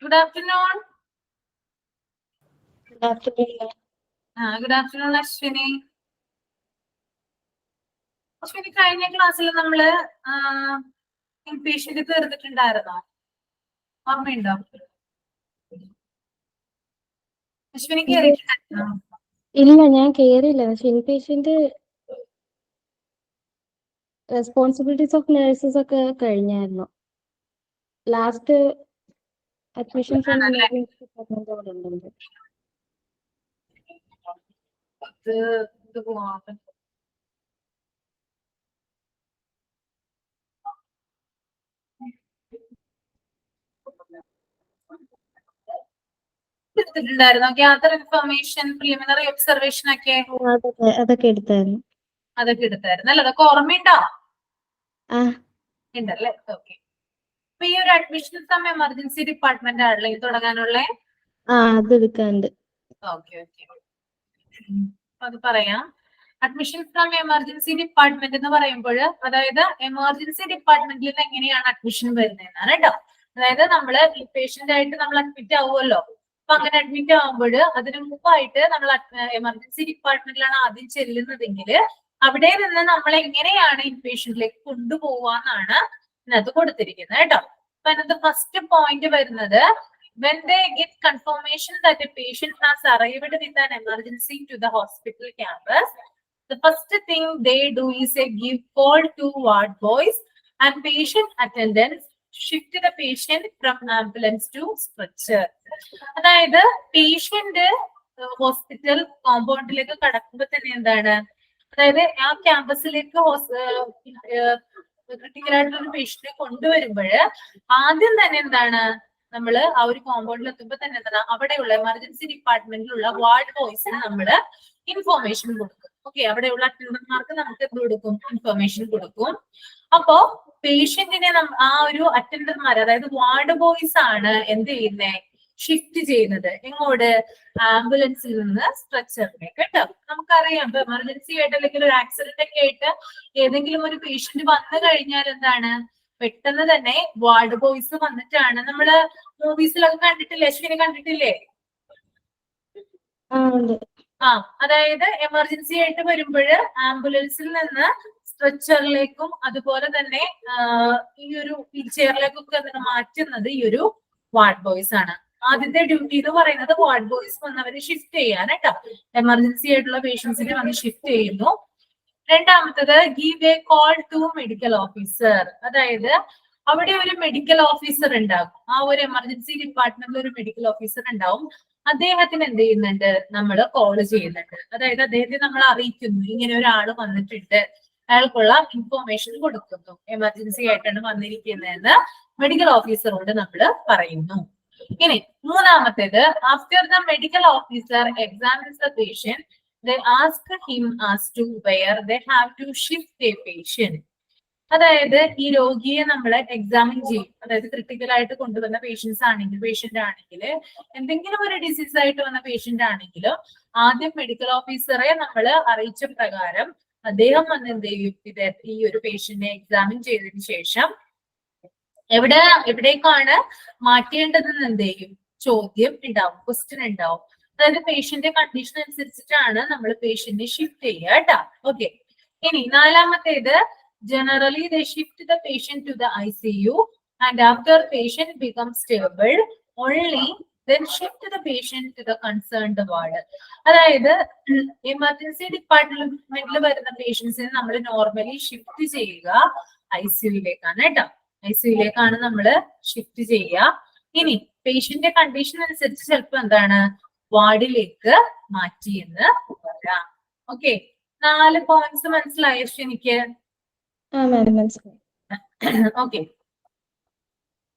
Good afternoon. Good afternoon. Good afternoon, Ashwini. Ashwini, കഴിഞ്ഞ ക്ലാസ്സിൽ നമ്മള് ഇൻപേഷ്യന്റ് തീർന്നിട്ടുണ്ടായിരുന്നോ? ഓർമ്മയുണ്ടോ? അശ്വിനി കേറിയിട്ടുണ്ടായിരുന്നോ? ഇല്ല, ഞാൻ കേറിയില്ല. പക്ഷെ ഇൻപേഷ്യന്റ് റെസ്പോൺസിബിലിറ്റീസ് ഓഫ് നഴ്സസ് ഒക്കെ കഴിഞ്ഞായിരുന്നു. Last admission from emergency department അവിടെ ഉണ്ട്. ഇത് പോവാൻ എടുത്തിട്ടുണ്ടായിരുന്നോ? ഗ്യാദർ ഇൻഫർമേഷൻ, പ്രിലിമിനറി ഒബ്സർവേഷൻ ഒക്കെ അതൊക്കെ എടുത്തായിരുന്നു. അതൊക്കെ എടുത്തായിരുന്നു അല്ല? അതൊക്കെ ഓർമ്മയുണ്ടോ? ഉണ്ടല്ലേ? ഓക്കെ. അപ്പൊ ഈ ഒരു അഡ്മിഷൻ ഫ്രം എമർജൻസി ഡിപ്പാർട്ട്മെന്റ് ആണല്ലേ തുടങ്ങാനുള്ള? അത് എടുക്കാണ്ട്. ഓക്കെ ഓക്കെ, അത് പറയാം. അഡ്മിഷൻ ഫ്രം എമർജൻസി ഡിപ്പാർട്ട്മെന്റ് എന്ന് പറയുമ്പോൾ, അതായത് എമർജൻസി ഡിപ്പാർട്ട്മെന്റിൽ നിന്ന് എങ്ങനെയാണ് അഡ്മിഷൻ വരുന്നതെന്നാണ് കേട്ടോ. അതായത് നമ്മള് പേഷ്യന്റ് ആയിട്ട് നമ്മൾ അഡ്മിറ്റ് ആവുമല്ലോ. അപ്പൊ അങ്ങനെ അഡ്മിറ്റ് ആവുമ്പോൾ അതിനു മുമ്പായിട്ട് നമ്മൾ എമർജൻസി ഡിപ്പാർട്ട്മെന്റിലാണ് ആദ്യം ചെല്ലുന്നതെങ്കിൽ അവിടെ നിന്ന് നമ്മൾ എങ്ങനെയാണ് ഇൻപേഷ്യന്റിലേക്ക് കൊണ്ടുപോവാന്നാണ് ഇതിനകത്ത് കൊടുത്തിരിക്കുന്നത് കേട്ടോ. അപ്പൊ അതിനകത്ത് ഫസ്റ്റ് പോയിന്റ് വരുന്നത്, when they get confirmation that a patient has arrived with an emergency to the hospital campus, the first thing they do is a give call to ward boys and patient attendants, shift the patient from ambulance to stretcher. അതായത് patient hospital കോമ്പൗണ്ടിലേക്ക് കടക്കുമ്പോൾ തന്നെ എന്താണ്, അതായത് ആ ക്യാമ്പസിലേക്ക് critical ആയിട്ടുള്ള ഒരു പേഷ്യന്റിനെ കൊണ്ടുവരുമ്പോൾ ആദ്യം തന്നെ എന്താണ്, നമ്മള് ആ ഒരു കോമ്പൗണ്ടിൽ എത്തുമ്പോൾ തന്നെ എന്താണ്, അവിടെയുള്ള എമർജൻസി ഡിപ്പാർട്ട്മെന്റിലുള്ള വാർഡ് ബോയ്സിന് നമ്മള് ഇൻഫോർമേഷൻ കൊടുക്കും. ഓക്കെ, അവിടെയുള്ള അറ്റൻഡർമാർക്ക് നമുക്ക് എന്ത് കൊടുക്കും? ഇൻഫർമേഷൻ കൊടുക്കും. അപ്പോ പേഷ്യന്റിനെ ആ ഒരു അറ്റൻഡർമാർ, അതായത് വാർഡ് ബോയ്സ് ആണ് എന്ത് ചെയ്യുന്നത്? ഷിഫ്റ്റ് ചെയ്യുന്നത്. എങ്ങോട്ട്? ആംബുലൻസിൽ നിന്ന് സ്ട്രെച്ചറിലേക്ക് കേട്ടോ. നമുക്കറിയാം, ഇപ്പൊ എമർജൻസി ആയിട്ട് അല്ലെങ്കിൽ ഒരു ആക്സിഡന്റ് ഒക്കെ ആയിട്ട് ഏതെങ്കിലും ഒരു പേഷ്യന്റ് വന്നു കഴിഞ്ഞാൽ എന്താണ്, പെട്ടെന്ന് തന്നെ വാർഡ് ബോയ്സ് വന്നിട്ടാണ്, നമ്മള് മൂവീസിലൊക്കെ കണ്ടിട്ടില്ലേ? അശ്വിനി കണ്ടിട്ടില്ലേ? അതായത് എമർജൻസി ആയിട്ട് വരുമ്പോൾ ആംബുലൻസിൽ നിന്ന് സ്ട്രെച്ചറിലേക്കും അതുപോലെ തന്നെ ഈ ഒരു വീൽ ചെയറിലേക്കൊക്കെ മാറ്റുന്നത് ഈ ഒരു വാർഡ് ബോയ്സ് ആണ്. ആദ്യത്തെ ഡ്യൂട്ടി എന്ന് പറയുന്നത് വാർഡ് ബോയ്സ് വന്നവരെ ഷിഫ്റ്റ് ചെയ്യാൻ കേട്ടോ. എമർജൻസി ആയിട്ടുള്ള പേഷ്യൻസിനെ വന്ന് ഷിഫ്റ്റ് ചെയ്യുന്നു. രണ്ടാമത്തത്, give a call to medical officer. അതായത് അവിടെ ഒരു മെഡിക്കൽ ഓഫീസർ ഉണ്ടാകും. ആ ഒരു എമർജൻസി ഡിപ്പാർട്ട്മെന്റിൽ ഒരു മെഡിക്കൽ ഓഫീസർ ഉണ്ടാവും. അദ്ദേഹത്തിന് എന്ത് ചെയ്യുന്നുണ്ട്? നമ്മൾ കോൾ ചെയ്യുന്നുണ്ട്. അതായത് അദ്ദേഹത്തെ നമ്മൾ അറിയിക്കുന്നു, ഇങ്ങനെ ഒരാൾ വന്നിട്ടുണ്ട്, അയാൾക്കുള്ള ഇൻഫോർമേഷൻ കൊടുക്കുന്നു, എമർജൻസി ആയിട്ടാണ് വന്നിരിക്കുന്നതെന്ന് മെഡിക്കൽ ഓഫീസറോട് നമ്മൾ പറയുന്നു. ഇനി മൂന്നാമത്തേത്, after the medical officer examines the patient, they ask him as to where they have to shift a patient. അതായത് ഈ രോഗിയെ നമ്മൾ എക്സാമിൻ ചെയ്യും. അതായത് ക്രിട്ടിക്കൽ ആയിട്ട് കൊണ്ടുവന്ന പേഷ്യന്റ് ആണെങ്കിൽ എന്തെങ്കിലും ഒരു ഡിസീസ് ആയിട്ട് വന്ന പേഷ്യന്റ് ആണെങ്കിലും ആദ്യം മെഡിക്കൽ ഓഫീസറെ നമ്മൾ അറിയിച്ച പ്രകാരം അദ്ദേഹം വന്ന് എന്ത് ചെയ്യും? ഈ ഒരു പേഷ്യന്റിനെ എക്സാമിൻ ചെയ്തതിനു ശേഷം എവിടേക്കാണ് മാറ്റേണ്ടതെന്ന് എന്ത് ചെയ്യും? ചോദ്യം ഉണ്ടാവും, ക്വസ്റ്റ്യൻ ഉണ്ടാവും. അതായത് പേഷ്യന്റ് കണ്ടീഷൻ അനുസരിച്ചിട്ടാണ് നമ്മൾ പേഷ്യന്റിനെ ഷിഫ്റ്റ് ചെയ്യുക കേട്ടോ. ഓക്കെ. ഇനി നാലാമത്തേത്, generally they shift the patient to the ICU and after patient becomes stable only then shift the patient to the concerned ward. അതായത് എമർജൻസി ഡിപ്പാർട്ട്മെന്റിൽ വരുന്ന പേഷ്യൻസിനെ നമ്മൾ നോർമലി ഷിഫ്റ്റ് ചെയ്യുക ICUയിലേക്കാണ് കേട്ടോ. ICUയിലേക്കാണ് നമ്മൾ ഷിഫ്റ്റ് ചെയ്യുക. ഇനി പേഷ്യന്റെ കണ്ടീഷൻ അനുസരിച്ച് ചിലപ്പോൾ എന്താണ്, വാർഡിലേക്ക് മാറ്റി എന്ന് പറയാം. ഓക്കെ, 4 പോയിന്റ്സ് മനസ്സിലായോ എനിക്ക്? ഓക്കെ.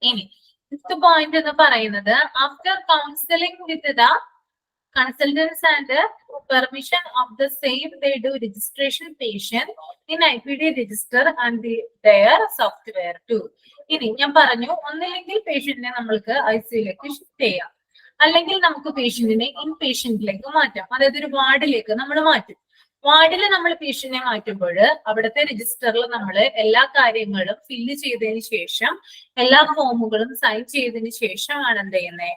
ഇനി ഫിഫ്ത് പോയിന്റ് എന്ന് പറയുന്നത്, after counselling with the consultants and permission of the same they do registration patient in IPD register and their software to. ഇനി ഞാൻ പറഞ്ഞു, ഒന്നില്ലെങ്കിൽ പേഷ്യന്റിനെ നമ്മൾക്ക് ICUയിലേക്ക് ഷിഫ്റ്റ് ചെയ്യാം, അല്ലെങ്കിൽ നമുക്ക് പേഷ്യന്റിനെ ഇൻ പേഷ്യന്റിലേക്ക് മാറ്റാം. അതായത് ഒരു വാർഡിലേക്ക് നമ്മൾ മാറ്റും. വാർഡിൽ നമ്മൾ പേഷ്യന്റിനെ മാറ്റുമ്പോൾ അവിടുത്തെ രജിസ്റ്ററിൽ നമ്മൾ എല്ലാ കാര്യങ്ങളും ഫില്ല് ചെയ്തതിന് ശേഷം എല്ലാ ഫോമുകളും സൈൻ ചെയ്തതിന് ശേഷമാണ് എന്ത് ചെയ്യുന്നത്,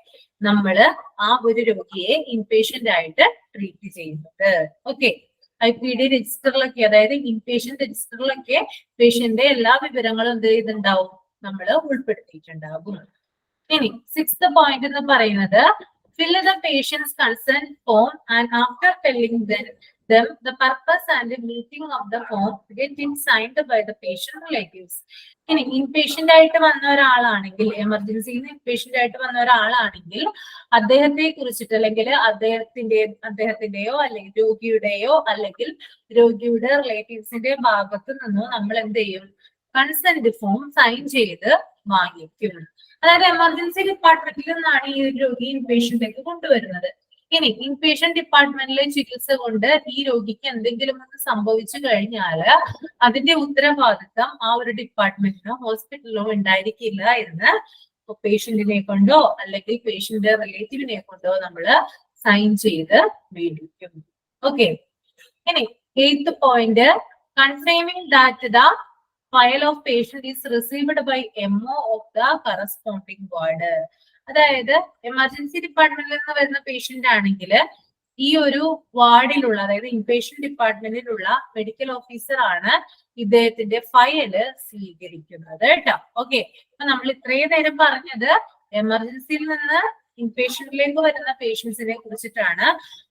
നമ്മള് ആ ഒരു രോഗിയെ ഇൻപേഷ്യന്റ് ആയിട്ട് ട്രീറ്റ് ചെയ്യുന്നത്. ഓക്കെ, IPD രജിസ്റ്ററിലൊക്കെ, അതായത് ഇൻപേഷ്യന്റ് രജിസ്റ്ററിലൊക്കെ പേഷ്യന്റിന്റെ എല്ലാ വിവരങ്ങളും എന്ത് ചെയ്തിട്ടുണ്ടാവും, നമ്മൾ ഉൾപ്പെടുത്തിയിട്ടുണ്ടാകും. ഇനി 6th പോയിന്റ് എന്ന് പറയുന്നത് fill the patient's consent form and after filling them the purpose and the meaning of the form get it signed by the patient relatives. ഇനി ഇൻപേഷ്യന്റ് ആയിട്ട് വന്ന ഒരാളാണെങ്കിൽ, എമർജൻസിയിൽ നിന്ന് ഇൻപേഷ്യന്റ് ആയിട്ട് വന്ന ഒരാളാണെങ്കിൽ അദ്ദേഹത്തെ കുറിച്ചിട്ട് അല്ലെങ്കിൽ അദ്ദേഹത്തിന്റെയോ അല്ലെങ്കിൽ രോഗിയുടെയോ അല്ലെങ്കിൽ രോഗിയുടെ റിലേറ്റീവ്സിന്റെ ഭാഗത്ത് നിന്നോ നമ്മൾ എന്ത് ചെയ്യും, കൺസെന്റ് ഫോം സൈൻ ചെയ്ത് വാങ്ങിക്കും. അതായത് എമർജൻസി ഡിപ്പാർട്ട്മെന്റിൽ നിന്നാണ് ഈ ഒരു രോഗി ഇൻപേഷ്യന്റിലേക്ക് കൊണ്ടുവരുന്നത്. ഇനി ഇൻപേഷ്യന്റ് ഡിപ്പാർട്ട്മെന്റിലെ ചികിത്സ കൊണ്ട് ഈ രോഗിക്ക് എന്തെങ്കിലും ഒന്ന് സംഭവിച്ചു കഴിഞ്ഞാൽ അതിന്റെ ഉത്തരവാദിത്തം ആ ഒരു ഡിപ്പാർട്ട്മെന്റിനോ ഹോസ്പിറ്റലിലോ ഉണ്ടായിരിക്കില്ല എന്ന് പേഷ്യന്റിനെ കൊണ്ടോ അല്ലെങ്കിൽ പേഷ്യന്റ് റിലേറ്റീവിനെ കൊണ്ടോ നമ്മൾ സൈൻ ചെയ്ത് മേടിക്കും. ഓക്കെ, ഇനി 8th point confirming that the file of patient is received by MO of the corresponding ward. അതായത് എമർജൻസി ഡിപ്പാർട്ട്മെന്റിൽ നിന്ന് വരുന്ന പേഷ്യന്റ് ആണെങ്കിൽ ഈ ഒരു വാർഡിലുള്ള, അതായത് ഇൻപേഷ്യന്റ് ഡിപ്പാർട്ട്മെന്റിലുള്ള മെഡിക്കൽ ഓഫീസർ ആണ് ഇദ്ദേഹത്തിന്റെ ഫയല് സ്വീകരിക്കുന്നത് കേട്ടോ. ഓക്കെ, അപ്പൊ നമ്മൾ ഇത്രയും നേരം പറഞ്ഞത് എമർജൻസിയിൽ നിന്ന് ഇൻപേഷ്യന്റിലേക്ക് വരുന്ന പേഷ്യൻസിനെ കുറിച്ചിട്ടാണ്.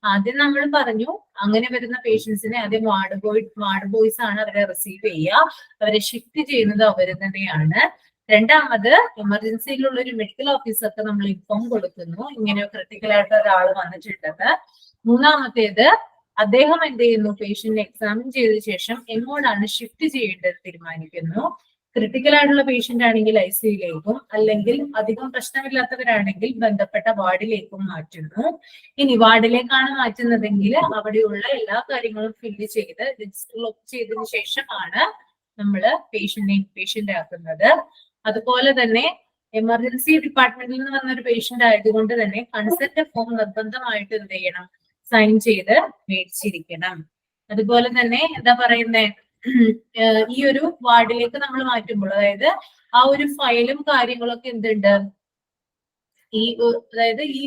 ആദ്യം നമ്മൾ പറഞ്ഞു അങ്ങനെ വരുന്ന പേഷ്യൻസിനെ ആദ്യം വാർഡ് ബോയ്സ് ആണ് അവരെ റിസീവ് ചെയ്യുക, അവരെ ഷിഫ്റ്റ് ചെയ്യുന്നത് അവർ തന്നെയാണ്. രണ്ടാമത് എമർജൻസിയിലുള്ള ഒരു മെഡിക്കൽ ഓഫീസർക്ക് നമ്മൾ ഇൻഫോം കൊടുക്കുന്നു ഇങ്ങനെ ക്രിട്ടിക്കൽ ആയിട്ട് ഒരാൾ വന്നിട്ടുണ്ടെന്ന്. മൂന്നാമത്തേത് അദ്ദേഹം എന്ത് ചെയ്യുന്നു, പേഷ്യന്റിനെ എക്സാമിൻ ചെയ്ത ശേഷം എങ്ങോട്ടാണ് ഷിഫ്റ്റ് ചെയ്യേണ്ടത് തീരുമാനിക്കുന്നു. ക്രിട്ടിക്കൽ ആയിട്ടുള്ള പേഷ്യന്റ് ആണെങ്കിൽ ICUയിലേക്കും അല്ലെങ്കിൽ അധികം പ്രശ്നമില്ലാത്തവരാണെങ്കിൽ ബന്ധപ്പെട്ട വാർഡിലേക്കും മാറ്റുന്നു. ഇനി വാർഡിലേക്കാണ് മാറ്റുന്നതെങ്കിൽ അവിടെയുള്ള എല്ലാ കാര്യങ്ങളും ഫില്ല് ചെയ്ത് രജിസ്റ്ററിൽ ഒപ്പ് ചെയ്തതിനു ശേഷമാണ് നമ്മൾ പേഷ്യന്റിനെ ഇൻപേഷ്യന്റ് ആക്കുന്നത്. അതുപോലെ തന്നെ എമർജൻസി ഡിപ്പാർട്ട്മെന്റിൽ നിന്ന് വന്ന ഒരു പേഷ്യന്റ് ആയതുകൊണ്ട് തന്നെ കൺസെന്റ് ഫോം നിർബന്ധമായിട്ട് എന്ത് ചെയ്യണം, സൈൻ ചെയ്ത് മേടിച്ചിരിക്കണം. അതുപോലെ തന്നെ എന്താ പറയുന്നേ, ഈ ഒരു വാർഡിലേക്ക് നമ്മൾ മാറ്റുമ്പോൾ, അതായത് ആ ഒരു ഫയലും കാര്യങ്ങളൊക്കെ എന്തുണ്ട്, അതായത് ഈ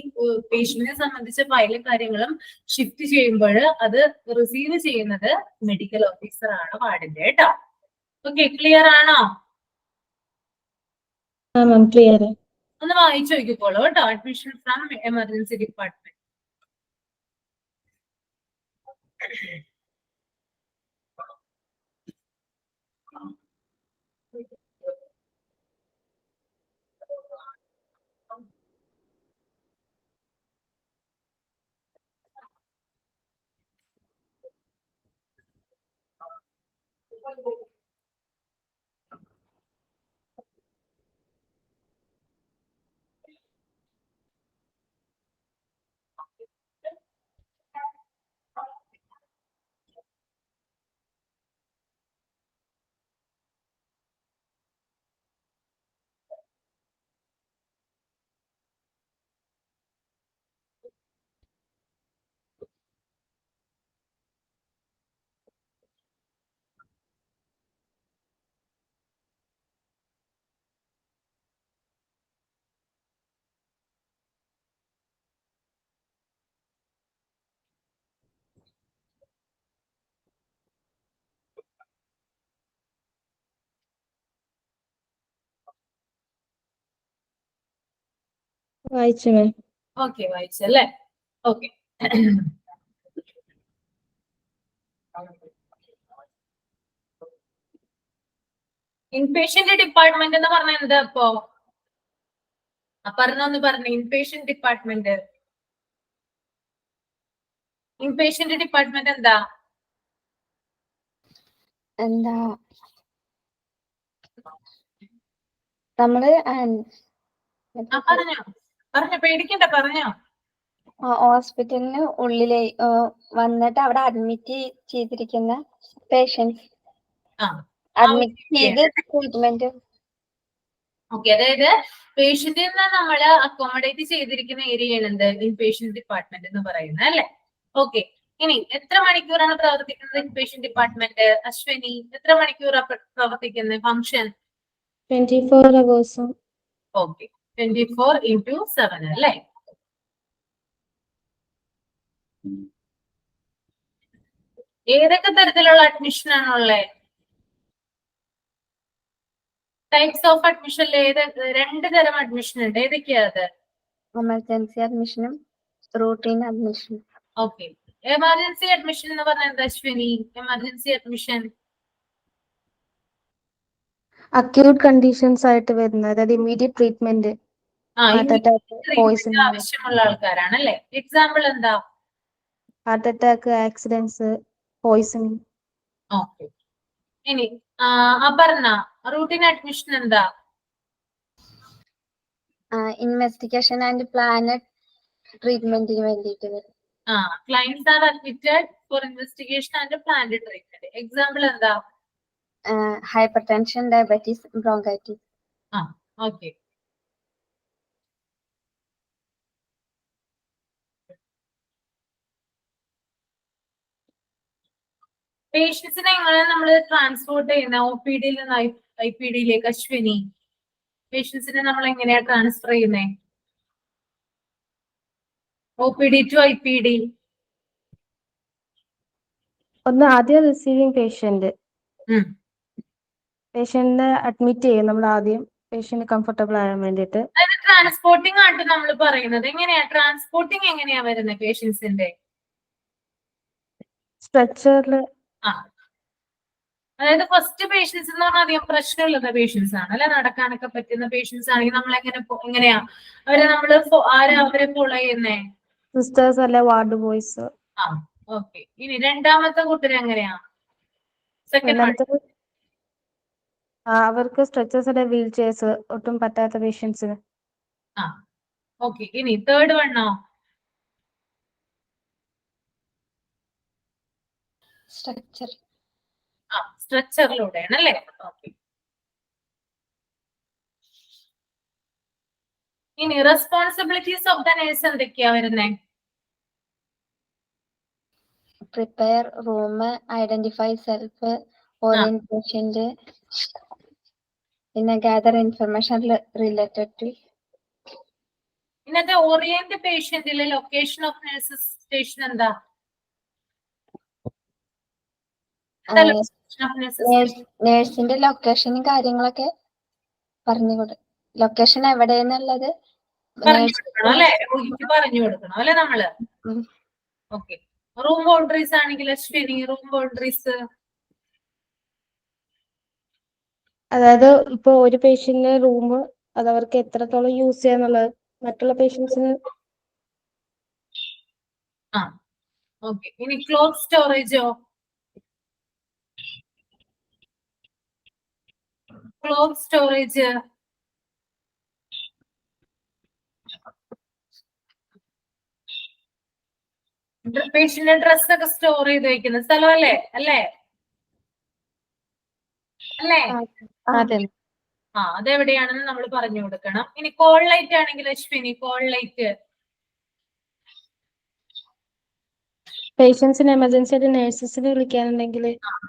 പേഷ്യന്റിനെ സംബന്ധിച്ച ഫയലും കാര്യങ്ങളും ഷിഫ്റ്റ് ചെയ്യുമ്പോൾ അത് റിസീവ് ചെയ്യുന്നത് മെഡിക്കൽ ഓഫീസർ ആണ് വാർഡിന്റെ കേട്ടോ. ഓക്കെ, ക്ലിയർ ആണോ? ക്ലിയർ. ഒന്ന് വായിച്ചു നോക്കിക്കോളൂ കേട്ടോ. Admission from emergency department. വായിച്ചു മാം. ഓക്കെ, വായിച്ചല്ലേ? ഓക്കെ, ഇൻപേഷ്യന്റ് ഡിപ്പാർട്ട്മെന്റ് എന്ന് പറഞ്ഞാൽ എന്താ ഇപ്പോ പറഞ്ഞൊന്ന് പറഞ്ഞു. ഇൻപേഷ്യന്റ് ഡിപ്പാർട്ട്മെന്റ് എന്താ? നമ്മള് പറഞ്ഞോ, പേടിക്കണ്ട, പറഞ്ഞോ. ഹോസ്പിറ്റലിന് ഉള്ളിലെ വന്നിട്ട് അവിടെ അഡ്മിറ്റ് ചെയ്തിരിക്കുന്ന പേഷ്യൻസ് അഡ്മിറ്റ് ചെയ്ത് ട്രീറ്റ്മെന്റ്. ഓക്കെ, അതായത് പേഷ്യന്റിനെ നമ്മള് അക്കോമഡേറ്റ് ചെയ്തിരിക്കുന്ന ഏരിയയാണ് എന്ത്, ഇൻപേഷ്യന്റ് ഡിപ്പാർട്ട്മെന്റ് എന്ന് പറയുന്നത് അല്ലെ? ഓക്കെ, ഇനി എത്ര മണിക്കൂറാണ് പ്രവർത്തിക്കുന്നത് ഇൻപേഷ്യന്റ് ഡിപ്പാർട്ട്മെന്റ്? അശ്വിനി, എത്ര മണിക്കൂറാണ് പ്രവർത്തിക്കുന്നത് ഫംഗ്ഷൻ? 24 hours. ഓക്കെ, 24/7 അല്ലേ? ഏതൊക്കെ തരത്തിലുള്ള അഡ്മിഷൻ ആണുള്ളത്? ടൈപ്സ് ഓഫ് അഡ്മിഷനിൽ രണ്ട് തരം അഡ്മിഷൻ ഉണ്ട്. ഏതൊക്കെയാ അത്? എമർജൻസി അഡ്മിഷനും റൂട്ടീൻ അഡ്മിഷനും. ഓക്കെ, എമർജൻസി അഡ്മിഷൻ എന്ന് പറഞ്ഞാൽ എന്താ Ashwini? Emergency admission acute conditions ആയിട്ട് വരുന്നത്, അതായത് immediate treatment, heart attack, poisoning, ആവശ്യമുള്ള ആൾക്കാരാണ് അല്ലെ? എക്സാമ്പിൾ എന്താ? Heart attack, accidents, poisoning. Okay, ഇനി അപർണ, റൂട്ടീൻ അഡ്മിഷൻ എന്താ? ഇൻവെസ്റ്റിഗേഷൻ ആൻഡ് പ്ലാനഡ് ട്രീറ്റ്മെന്റിന് വേണ്ടിയിട്ട് വരും. Clients are admitted for investigation and planned treatment. Example എന്താ? Hypertension, diabetes, bronchitis. Okay, പേഷ്യൻസിനെ എങ്ങനെ നമ്മൾ ട്രാൻസ്പോർട്ട് ചെയ്യുന്ന OPD-യിൽ നിന്ന് IPD-യിലേക്ക്? അശ്വിനി, പേഷ്യൻസിനെ നമ്മൾ എങ്ങനെയാ ട്രാൻസ്ഫർ ചെയ്യുന്നേ? OPD to IPD. ഒന്ന് ആദ്യം റിസീവിങ് പേഷ്യന്റിനെ അഡ്മിറ്റ് ചെയ്യും നമ്മൾ ആദ്യം, പേഷ്യന്റ് കംഫർട്ടബിൾ ആകാൻ വേണ്ടിയിട്ട്. അതായത് ട്രാൻസ്പോർട്ടിംഗ് ആയിട്ട് നമ്മൾ പറയുന്നത് എങ്ങനെയാ? ട്രാൻസ്പോർട്ടിംഗ് എങ്ങനെയാ വരുന്നത് പേഷ്യൻസിന്റെ? സ്ട്രെച്ചറിൽ. അതായത് ഫസ്റ്റ് പേഷ്യൻസ് എന്ന് പറഞ്ഞാൽ അധികം പ്രശ്നമുള്ള പേഷ്യൻസ് ആണ് അല്ലെ? നടക്കാനൊക്കെ പറ്റുന്ന പേഷ്യൻസ് ആണെങ്കിൽ നമ്മൾ എങ്ങനെയാ അവരെ അവരെ ഫോളോ ചെയ്യുന്നേ? സിസ്റ്റേഴ്സ് അല്ലെ വാർഡ് ബോയ്സ്. ഓക്കെ, ഇനി രണ്ടാമത്തെ കൂട്ടർ എങ്ങനെയാ? സെക്കൻഡ് അവർക്ക് സ്ട്രെച്ചേഴ്സ് അല്ലെ വീൽ ചെയർസ്, ഒട്ടും പറ്റാത്ത പേഷ്യൻസിന്. ഓക്കെ, ഇനി തേർഡ് വണ്ണോ? സ്ട്രെച്ചറിലൂടെയാണ് അല്ലേ? ഓക്കെ, ഇനി റെസ്പോൺസിബിലിറ്റീസ് ഓഫ് ദ നേഴ്സ് എന്തൊക്കെയാ വരുന്നേ? Prepare room, identify self, orient patient, പിന്നെ ഗ്യാദർ ഇൻഫർമേഷൻ റിലേറ്റഡ് ടു. ഇന്നത്തെ ഓറിയന്റ് പേഷ്യന്റിലെ ലൊക്കേഷൻ ഓഫ് നഴ്സസ് സ്റ്റേഷൻ എന്താ? നേഴ്സിന്റെ ലൊക്കേഷനും കാര്യങ്ങളൊക്കെ പറഞ്ഞുകൊടുക്കും. ലൊക്കേഷൻ എവിടെയെന്നുള്ളത് പറഞ്ഞു കൊടുക്കണം അല്ലെ നമ്മള്? ഓക്കെ, റൂം ബൗണ്ടറീസ് ആണെങ്കിൽ അശ്വിനി, റൂം ബൗണ്ടറീസ് അതായത് ഇപ്പൊ ഒരു പേഷ്യന്റിന്റെ റൂം അത് അവർക്ക് എത്രത്തോളം യൂസ് ചെയ്യാന്നുള്ളത് മറ്റുള്ള പേഷ്യൻസിന്. ഓക്കെ, ഇനി ക്ലോത്ത് സ്റ്റോറേജോ? ക്ലോത്ത് സ്റ്റോറേജ് പേഷ്യന്റ് ഡ്രസ് ഒക്കെ സ്റ്റോർ ചെയ്ത് വെക്കുന്ന സ്ഥലം അല്ലേ? അല്ലേ? അതെവിടെയാണെന്ന് നമ്മൾ പറഞ്ഞു കൊടുക്കണം. ഇനി കോൾ ലൈറ്റ് ആണെങ്കിൽ അശ്വിനി, കോൾ ലൈറ്റ് പേഷ്യൻസിന് എമർജൻസി ആയിട്ട് നഴ്സസിനെ വിളിക്കാനുണ്ടെങ്കിൽ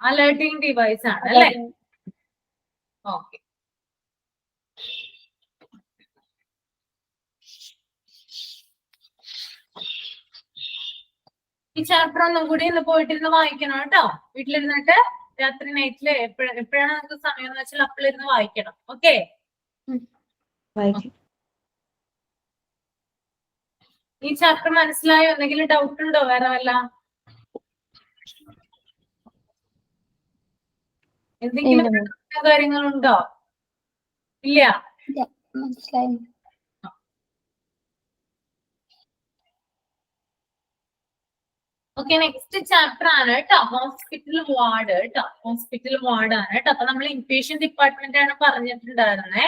അലേർട്ടിംഗ് ഡിവൈസ് ആണ് അല്ലേ? ഓക്കെ, ഈ ചാപ്റ്റർ ഒന്നും കൂടി ഇന്ന് പോയിട്ടിരുന്ന് വായിക്കണം കേട്ടോ. വീട്ടിലിരുന്നിട്ട് രാത്രി നൈറ്റില് എപ്പോഴാണ് നമുക്ക് സമയം എന്ന് വെച്ചാൽ അപ്പോഴിരുന്ന് വായിക്കണം. ഓക്കെ, ഈ ചാപ്റ്റർ മനസ്സിലായോ? എന്തെങ്കിലും ഡൗട്ട് ഉണ്ടോ? വേറെ വല്ല എന്തെങ്കിലും കാര്യങ്ങളുണ്ടോ? ഇല്ല, മനസ്സിലായി. ഓക്കെ, നെക്സ്റ്റ് ചാപ്റ്റർ ആണ് കേട്ടോ, ഹോസ്പിറ്റൽ വാർഡ് കേട്ടോ. ഹോസ്പിറ്റൽ വാർഡ് ആണ് കേട്ടോ. അപ്പൊ നമ്മൾ ഇൻപേഷ്യന്റ് ഡിപ്പാർട്ട്മെന്റ് ആണ് പറഞ്ഞിട്ടുണ്ടായിരുന്നേ.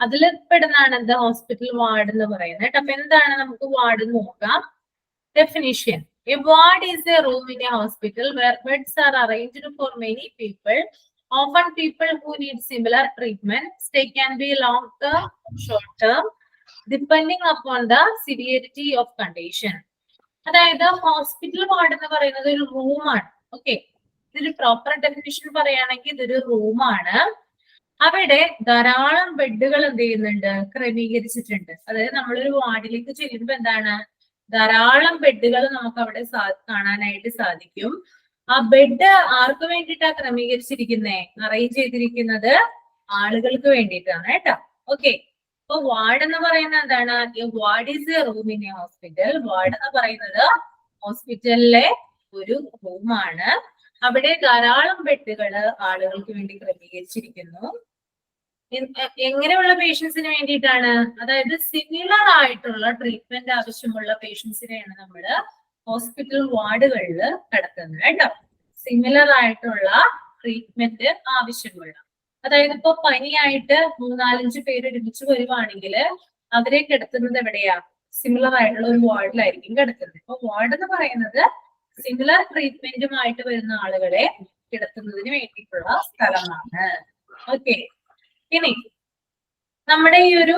അതിൽ പെടുന്നതാണ് എന്ത്? ഹോസ്പിറ്റൽ വാർഡ് എന്ന് പറയുന്നത് കേട്ടോ. അപ്പൊ എന്താണ് നമുക്ക് വാർഡ് നോക്കാം. Definition: A ward is A room in A hospital where beds are arranged for many people, often people who need similar treatment. Stay can be long term, short term, depending upon the severity of condition. അതായത് hospital ward എന്ന് പറയുന്നത് ഒരു റൂമാണ്. Okay, ഇതൊരു proper definition പറയുകയാണെങ്കിൽ ഇതൊരു റൂമാണ്. അവിടെ ധാരാളം ബെഡുകൾ എന്ത് ചെയ്യുന്നുണ്ട്, ക്രമീകരിച്ചിട്ടുണ്ട്. അതായത് നമ്മളൊരു വാർഡിലേക്ക് ചെല്ലുമ്പോൾ എന്താണ്, ധാരാളം ബെഡുകൾ നമുക്ക് അവിടെ കാണാനായിട്ട് സാധിക്കും. ആ ബെഡ് ആർക്ക് വേണ്ടിയിട്ടാ ക്രമീകരിച്ചിരിക്കുന്നേ, അറേഞ്ച് ചെയ്തിരിക്കുന്നത് ആളുകൾക്ക് വേണ്ടിയിട്ടാണ് കേട്ടോ. ഓക്കെ, അപ്പൊ വാർഡ് എന്ന് പറയുന്നത് എന്താണ്, ward is A room in A hospital. Ward എന്ന് പറയുന്നത് ഹോസ്പിറ്റലിലെ ഒരു റൂമാണ്. അവിടെ ധാരാളം ബെഡുകൾ ആളുകൾക്ക് വേണ്ടി ക്രമീകരിച്ചിരിക്കുന്നു. എങ്ങനെയുള്ള പേഷ്യൻസിന് വേണ്ടിയിട്ടാണ്, അതായത് സിമിലർ ആയിട്ടുള്ള ട്രീറ്റ്മെന്റ് ആവശ്യമുള്ള പേഷ്യൻസിനെയാണ് നമ്മൾ ഹോസ്പിറ്റൽ വാർഡുകളിൽ കിടത്തുന്നത് കേട്ടോ. സിമിലർ ആയിട്ടുള്ള ട്രീറ്റ്മെന്റ് ആവശ്യമുള്ള, അതായത് ഇപ്പൊ പനിയായിട്ട് 3-4-5 പേര് ഒരുമിച്ച് വരുവാണെങ്കിൽ അവരെ കിടത്തുന്നത് എവിടെയാ, സിമിലർ ആയിട്ടുള്ള ഒരു വാർഡിലായിരിക്കും കിടത്തുന്നത്. അപ്പൊ വാർഡ് എന്ന് പറയുന്നത് സിമിലർ ട്രീറ്റ്മെന്റുമായിട്ട് വരുന്ന ആളുകളെ കിടത്തുന്നതിന് വേണ്ടിയിട്ടുള്ള സ്ഥലമാണ്. ഓക്കെ, ഇനി നമ്മുടെ ഈ ഒരു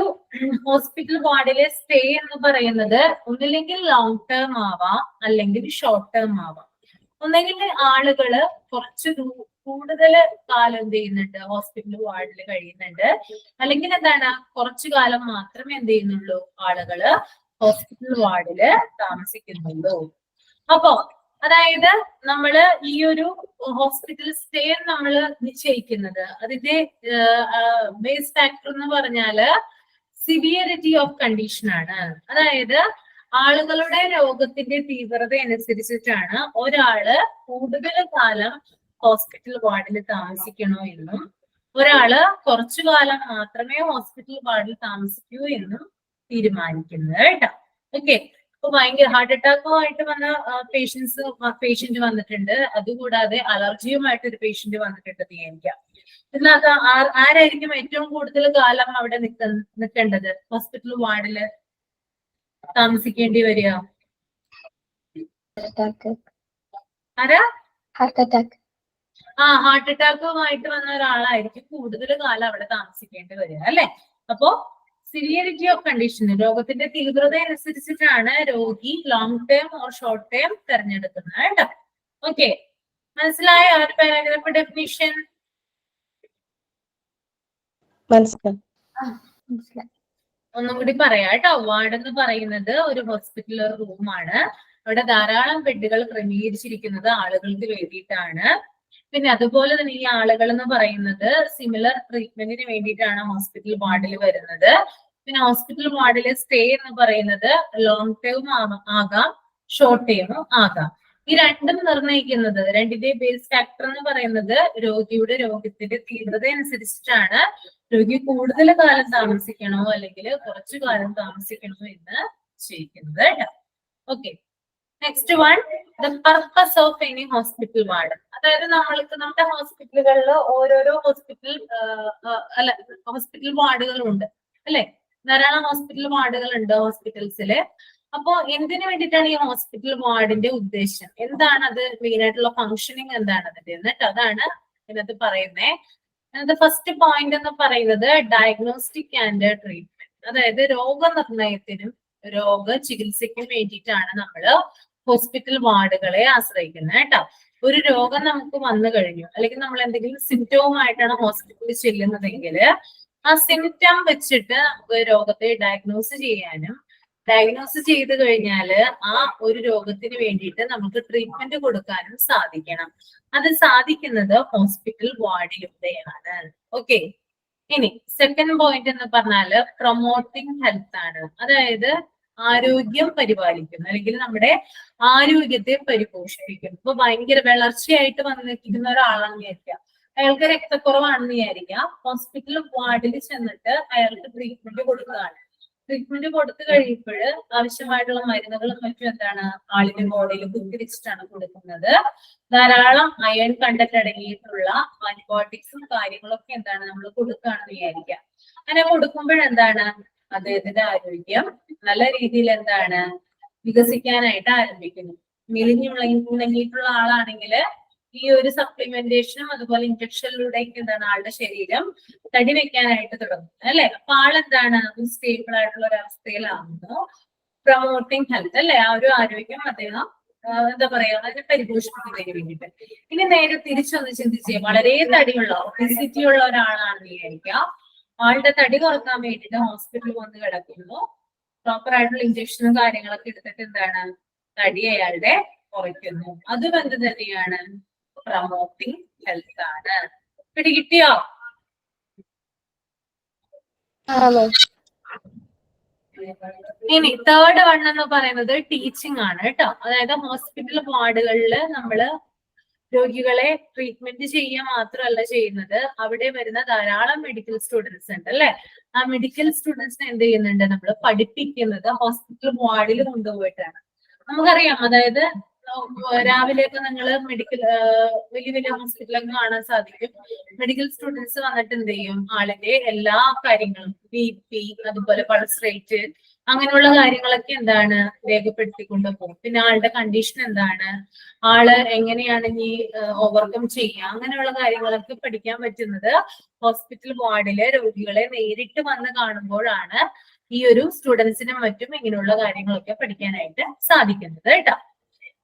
ഹോസ്പിറ്റൽ വാർഡിലെ സ്റ്റേ എന്ന് പറയുന്നത് ഒന്നില്ലെങ്കിൽ ലോങ് ടേം ആവാം, അല്ലെങ്കിൽ ഷോർട്ട് ടേം ആവാം. ഒന്നെങ്കിൽ ആളുകള് കുറച്ച് കൂടുതൽ കാലം എന്ത് ചെയ്യുന്നുണ്ട്, ഹോസ്പിറ്റൽ വാർഡിൽ കഴിയുന്നുണ്ട്, അല്ലെങ്കിൽ എന്താണ്, കുറച്ചു കാലം മാത്രമേ എന്ത് ചെയ്യുന്നുള്ളൂ, ആളുകള് ഹോസ്പിറ്റൽ വാർഡില് താമസിക്കുന്നുള്ളൂ. അപ്പോ അതായത് നമ്മള് ഈ ഒരു ഹോസ്പിറ്റൽ സ്റ്റേ നമ്മൾ നിശ്ചയിക്കുന്നത്, അതിന്റെ ബേസ് ഫാക്ടർ എന്ന് പറഞ്ഞാല് സിവിയറിറ്റി ഓഫ് കണ്ടീഷൻ ആണ്. അതായത് ആളുകളുടെ രോഗത്തിന്റെ തീവ്രത അനുസരിച്ചിട്ടാണ് ഒരാള് കൂടുതൽ കാലം ഹോസ്പിറ്റൽ വാർഡിൽ താമസിക്കണോ എന്നും ഒരാള് കുറച്ചു കാലം മാത്രമേ ഹോസ്പിറ്റൽ വാർഡിൽ താമസിക്കൂ എന്നും തീരുമാനിക്കുന്നത് കേട്ടോ. ഓക്കെ, ഇപ്പൊ ഭയങ്കര ഹാർട്ട് അറ്റാക്കുമായിട്ട് വന്ന പേഷ്യന്റ് വന്നിട്ടുണ്ട്, അതുകൂടാതെ അലർജിയുമായിട്ട് ഒരു പേഷ്യന്റ് വന്നിട്ടുണ്ട് വിചാരിക്കാം. ഇതിനകത്ത് ആരായിരിക്കും ഏറ്റവും കൂടുതൽ കാലം അവിടെ നിൽക്കേണ്ടത്, ഹോസ്പിറ്റൽ വാർഡില് താമസിക്കേണ്ടി വരിക? ആരാ? Heart attack. ഹാർട്ട് അറ്റാക്കുമായിട്ട് വന്ന ഒരാളായിരിക്കും കൂടുതൽ കാലം അവിടെ താമസിക്കേണ്ടി വരിക അല്ലെ. അപ്പോ സിവിയറിറ്റി ഓഫ് കണ്ടീഷൻ, രോഗത്തിന്റെ തീവ്രത അനുസരിച്ചിട്ടാണ് രോഗി long term or short term തെരഞ്ഞെടുക്കുന്നത് കേട്ടോ. ഓക്കെ, മനസ്സിലായ ആ ഒരു പാരാഗ്രാഫ് ഡെഫിനിഷൻ? മനസ്സിലായി. ഒന്നും കൂടി പറയാം കേട്ടോ. വാർഡ് എന്ന് പറയുന്നത് ഒരു ഹോസ്പിറ്റൽ റൂമാണ്. അവിടെ ധാരാളം ബെഡുകൾ ക്രമീകരിച്ചിരിക്കുന്നത് ആളുകൾക്ക് വേണ്ടിയിട്ടാണ്. പിന്നെ അതുപോലെ തന്നെ ഈ ആളുകൾ എന്ന് പറയുന്നത് സിമിലർ ട്രീറ്റ്മെന്റിന് വേണ്ടിയിട്ടാണ് ഹോസ്പിറ്റൽ വാർഡിൽ വരുന്നത്. പിന്നെ ഹോസ്പിറ്റൽ വാർഡിലെ സ്റ്റേ എന്ന് പറയുന്നത് ലോങ് ടേം ആകാം, ഷോർട്ട് ടേമും ആകാം. ഈ രണ്ടും നിർണ്ണയിക്കുന്നത്, രണ്ടിന്റെ ബേസ് ഫാക്ടർ എന്ന് പറയുന്നത് രോഗിയുടെ രോഗത്തിന്റെ തീവ്രത അനുസരിച്ചിട്ടാണ് രോഗി കൂടുതൽ കാലം താമസിക്കണോ അല്ലെങ്കിൽ കുറച്ചു കാലം താമസിക്കണോ എന്ന് ചെയ്യിക്കുന്നത് കേട്ടോ. Okay, next one, the purpose of any hospital ward. അതായത് നമ്മുടെ ഹോസ്പിറ്റലുകളിൽ ഓരോരോ ഹോസ്പിറ്റൽ വാർഡുകളുണ്ട് അല്ലെ. ധാരാളം ഹോസ്പിറ്റൽ വാർഡുകൾ ഉണ്ട് ഹോസ്പിറ്റൽസില്. അപ്പോ എന്തിനു വേണ്ടിയിട്ടാണ് ഈ ഹോസ്പിറ്റൽ വാർഡിന്റെ ഉദ്ദേശം, എന്താണ് അത്, മെയിൻ ആയിട്ടുള്ള ഫംഗ്ഷനിങ് എന്താണ് അതിന്റെ എന്നിട്ട് അതാണ് ഇതിനകത്ത് പറയുന്നത്. ഫസ്റ്റ് പോയിന്റ് എന്ന് പറയുന്നത് ഡയഗ്നോസ്റ്റിക് ആൻഡ് ട്രീറ്റ്മെന്റ്. അതായത് രോഗനിർണയത്തിനും രോഗചികിത്സയ്ക്കും വേണ്ടിയിട്ടാണ് നമ്മൾ ഹോസ്പിറ്റൽ വാർഡുകളെ ആശ്രയിക്കുന്നത് കേട്ടോ. ഒരു രോഗം നമുക്ക് വന്നു കഴിഞ്ഞു, അല്ലെങ്കിൽ നമ്മൾ എന്തെങ്കിലും സിംറ്റവുമായിട്ടാണ് ഹോസ്പിറ്റലിൽ ചെല്ലുന്നതെങ്കിൽ ആ സിംറ്റം വെച്ചിട്ട് നമുക്ക് രോഗത്തെ ഡയഗ്നോസ് ചെയ്യാനും, ഡയഗ്നോസ് ചെയ്ത് കഴിഞ്ഞാല് ആ ഒരു രോഗത്തിന് വേണ്ടിയിട്ട് നമുക്ക് ട്രീറ്റ്മെന്റ് കൊടുക്കാനും സാധിക്കണം. അത് സാധിക്കുന്നത് ഹോസ്പിറ്റൽ വാർഡിലൂടെയാണ്. ഓക്കെ, ഇനി സെക്കൻഡ് പോയിന്റ് എന്ന് പറഞ്ഞാല് പ്രൊമോട്ടിങ് ഹെൽത്ത് ആണ്. അതായത് ആരോഗ്യം പരിപാലിക്കുന്നു, അല്ലെങ്കിൽ നമ്മുടെ ആരോഗ്യത്തെ പരിപോഷിപ്പിക്കുന്നു. ഇപ്പൊ ഭയങ്കര വളർച്ചയായിട്ട് വന്നിരിക്കുന്ന ഒരാളാണെന്ന് വിചാരിക്കാം, അയാൾക്ക് രക്തക്കുറവാണെന്ന് വിചാരിക്കാം. ഹോസ്പിറ്റൽ വാർഡിൽ ചെന്നിട്ട് അയാൾക്ക് ട്രീറ്റ്മെന്റ് കൊടുക്കുകയാണ്. ട്രീറ്റ്മെന്റ് കൊടുത്തു കഴിയുമ്പോൾ ആവശ്യമായിട്ടുള്ള മരുന്നുകളും മറ്റും എന്താണ് ആളിന്റെ ബോഡിയിൽ കുത്തിരിച്ചിട്ടാണ് കൊടുക്കുന്നത്. ധാരാളം അയൺ കണ്ടന്റ് അടങ്ങിയിട്ടുള്ള ആന്റിബയോട്ടിക്സും കാര്യങ്ങളൊക്കെ എന്താണ് നമ്മൾ കൊടുക്കുകയാണെന്ന് വിചാരിക്കാം. അങ്ങനെ കൊടുക്കുമ്പോഴെന്താണ് അദ്ദേഹത്തിന്റെ ആരോഗ്യം നല്ല രീതിയിൽ എന്താണ് വികസിക്കാനായിട്ട് ആരംഭിക്കുന്നു. മെലിഞ്ഞുണങ്ങിയിട്ടുള്ള ആളാണെങ്കിൽ ഈ ഒരു സപ്ലിമെന്റേഷനും അതുപോലെ ഇഞ്ചക്ഷനിലൂടെയൊക്കെ എന്താണ് ആളുടെ ശരീരം തടി വെക്കാനായിട്ട് തുടങ്ങുന്നത് അല്ലെ. അപ്പൊ ആളെന്താണ് സ്റ്റേബിൾ ആയിട്ടുള്ള ഒരു അവസ്ഥയിലാകുന്നു. പ്രൊമോട്ടിങ് ഹെൽത്ത് അല്ലെ, ആ ഒരു ആരോഗ്യം അദ്ദേഹം എന്താ പറയാ അതിനെ പരിപോഷിപ്പിക്കുന്നതിന് വേണ്ടിയിട്ട്. ഇനി നേരെ തിരിച്ചൊന്ന് ചിന്തിച്ചേ, വളരെ തടിയുള്ള ഒബിസിറ്റി ഉള്ള ഒരാളാണെന്ന് വിചാരിക്കുക. ആളുടെ തടി കുറക്കാൻ വേണ്ടിയിട്ട് ഹോസ്പിറ്റലിൽ വന്ന് കിടക്കുന്നു. പ്രോപ്പർ ആയിട്ടുള്ള ഇഞ്ചക്ഷനും കാര്യങ്ങളൊക്കെ എടുത്തിട്ട് എന്താണ് തടി അയാളുടെ കുറയ്ക്കുന്നു. അതും എന്ത് തന്നെയാണ്, പ്രൊമോട്ടിങ് ഹെൽത്ത് ആണ്. പിടികിട്ടിയോ? ഇനി തേർഡ് വൺ എന്ന് പറയുന്നത് ടീച്ചിങ് ആണ് കേട്ടോ. അതായത് ഹോസ്പിറ്റൽ വാർഡുകളിൽ നമ്മള് രോഗികളെ ട്രീറ്റ്മെന്റ് ചെയ്യുക മാത്രമല്ല ചെയ്യുന്നത്, അവിടെ വരുന്ന ധാരാളം മെഡിക്കൽ സ്റ്റുഡൻസ് ഉണ്ട് അല്ലെ. ആ മെഡിക്കൽ സ്റ്റുഡൻസിനെ എന്ത് ചെയ്യുന്നുണ്ട്, നമ്മൾ പഠിപ്പിക്കുന്നത് ഹോസ്പിറ്റൽ വാർഡിൽ കൊണ്ടുപോയിട്ടാണ്. നമുക്കറിയാം, അതായത് രാവിലെയൊക്കെ നിങ്ങൾ വലിയ വലിയ ഹോസ്പിറ്റലൊക്കെ കാണാൻ സാധിക്കും. മെഡിക്കൽ സ്റ്റുഡൻസ് വന്നിട്ട് എന്ത് ചെയ്യും, ആളിന്റെ എല്ലാ കാര്യങ്ങളും BP, അതുപോലെ പൾസ് റേറ്റ്, അങ്ങനെയുള്ള കാര്യങ്ങളൊക്കെ എന്താണ് രേഖപ്പെടുത്തിക്കൊണ്ട് പോകും. പിന്നെ ആളുടെ കണ്ടീഷൻ എന്താണ്, ആള് എങ്ങനെയാണ് ഇനി ഓവർകം ചെയ്യുക, അങ്ങനെയുള്ള കാര്യങ്ങളൊക്കെ പഠിക്കാൻ പറ്റുന്നത് ഹോസ്പിറ്റൽ വാർഡിലെ രോഗികളെ നേരിട്ട് വന്ന് കാണുമ്പോഴാണ് ഈ ഒരു സ്റ്റുഡൻസിനും മറ്റും ഇങ്ങനെയുള്ള കാര്യങ്ങളൊക്കെ പഠിക്കാനായിട്ട് സാധിക്കുന്നത് കേട്ടോ.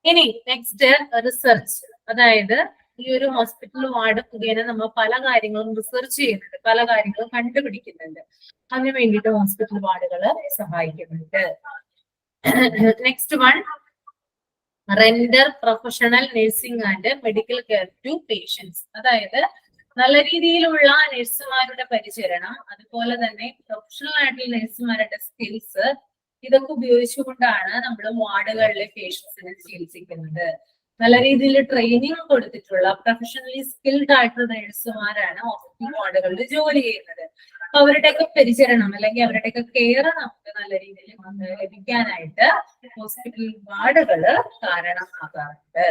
ഇനി നെക്സ്റ്റ് റിസർച്ച്, അതായത് ഈ ഒരു ഹോസ്പിറ്റൽ വാർഡ് മുഖേന നമ്മൾ പല കാര്യങ്ങളും റിസർച്ച് ചെയ്യുന്നുണ്ട്, പല കാര്യങ്ങളും കണ്ടുപിടിക്കുന്നുണ്ട്. അതിനു വേണ്ടിയിട്ട് ഹോസ്പിറ്റൽ വാർഡുകൾ സഹായിക്കുന്നുണ്ട്. Next one, render professional nursing and medical care to patients. അതായത് നല്ല രീതിയിലുള്ള നഴ്സുമാരുടെ പരിചരണം, അതുപോലെ തന്നെ പ്രൊഫഷണൽ ആയിട്ടുള്ള നഴ്സുമാരുടെ സ്കിൽസ്, ഇതൊക്കെ ഉപയോഗിച്ചുകൊണ്ടാണ് നമ്മൾ വാർഡുകളിലെ പേഷ്യൻസിനെ ചികിത്സിക്കുന്നത്. നല്ല രീതിയിൽ ട്രെയിനിങ് കൊടുത്തിട്ടുള്ള പ്രൊഫഷണലി സ്കിൽഡ് ആയിട്ടുള്ള നഴ്സുമാരാണ് ഹോസ്പിറ്റൽ വാർഡുകളിൽ ജോലി ചെയ്യുന്നത്. അപ്പൊ അവരുടെയൊക്കെ പരിചരണം അല്ലെങ്കിൽ അവരുടെയൊക്കെ കെയർ നമുക്ക് നല്ല രീതിയിൽ ലഭിക്കാനായിട്ട് ഹോസ്പിറ്റൽ വാർഡുകള് കാരണമാകാറുണ്ട്.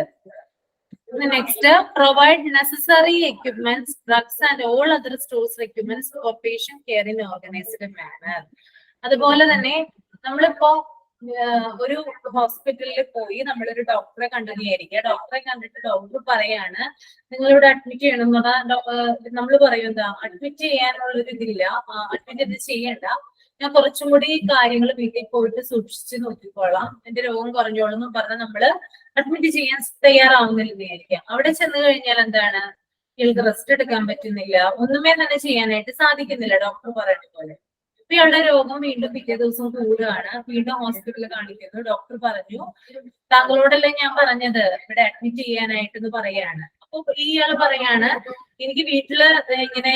Next, provide necessary equipments, drugs and all other stores equipments for patient care in organised manner. അതുപോലെ തന്നെ നമ്മളിപ്പോ ഒരു ഹോസ്പിറ്റലിൽ പോയി നമ്മളൊരു ഡോക്ടറെ കണ്ടെന്ന് വിചാരിക്കുക. ഡോക്ടറെ കണ്ടിട്ട് ഡോക്ടർ പറയാണ് നിങ്ങളിവിടെ അഡ്മിറ്റ് ചെയ്യണം എന്ന് പറഞ്ഞാൽ നമ്മൾ പറയും എന്താ, അഡ്മിറ്റ് ചെയ്യാനുള്ളൊരു ഇതില്ല, അഡ്മിറ്റ് ഇത് ചെയ്യണ്ട, ഞാൻ കുറച്ചും കൂടി കാര്യങ്ങൾ വീട്ടിൽ പോയിട്ട് സൂക്ഷിച്ച് നോക്കിക്കോളാം, എന്റെ രോഗം കുറഞ്ഞോളും എന്ന് പറഞ്ഞാൽ നമ്മള് അഡ്മിറ്റ് ചെയ്യാൻ തയ്യാറാവുന്നില്ലെന്ന് വിചാരിക്കാം. അവിടെ ചെന്ന് കഴിഞ്ഞാൽ എന്താണ്, ഇയാൾക്ക് റെസ്റ്റ് എടുക്കാൻ പറ്റുന്നില്ല, ഒന്നുമേ തന്നെ ചെയ്യാനായിട്ട് സാധിക്കുന്നില്ല ഡോക്ടർ പറയുന്ന പോലെ. ഇയാളുടെ രോഗം വീണ്ടും പിറ്റേ ദിവസം കൂടുകയാണ്, വീണ്ടും ഹോസ്പിറ്റലിൽ കാണിക്കുന്നു. ഡോക്ടർ പറഞ്ഞു താങ്കളോടല്ലേ ഞാൻ പറഞ്ഞത് ഇവിടെ അഡ്മിറ്റ് ചെയ്യാനായിട്ടെന്ന് പറയാണ്. അപ്പൊ ഇയാൾ പറയാണ് എനിക്ക് വീട്ടില് ഇങ്ങനെ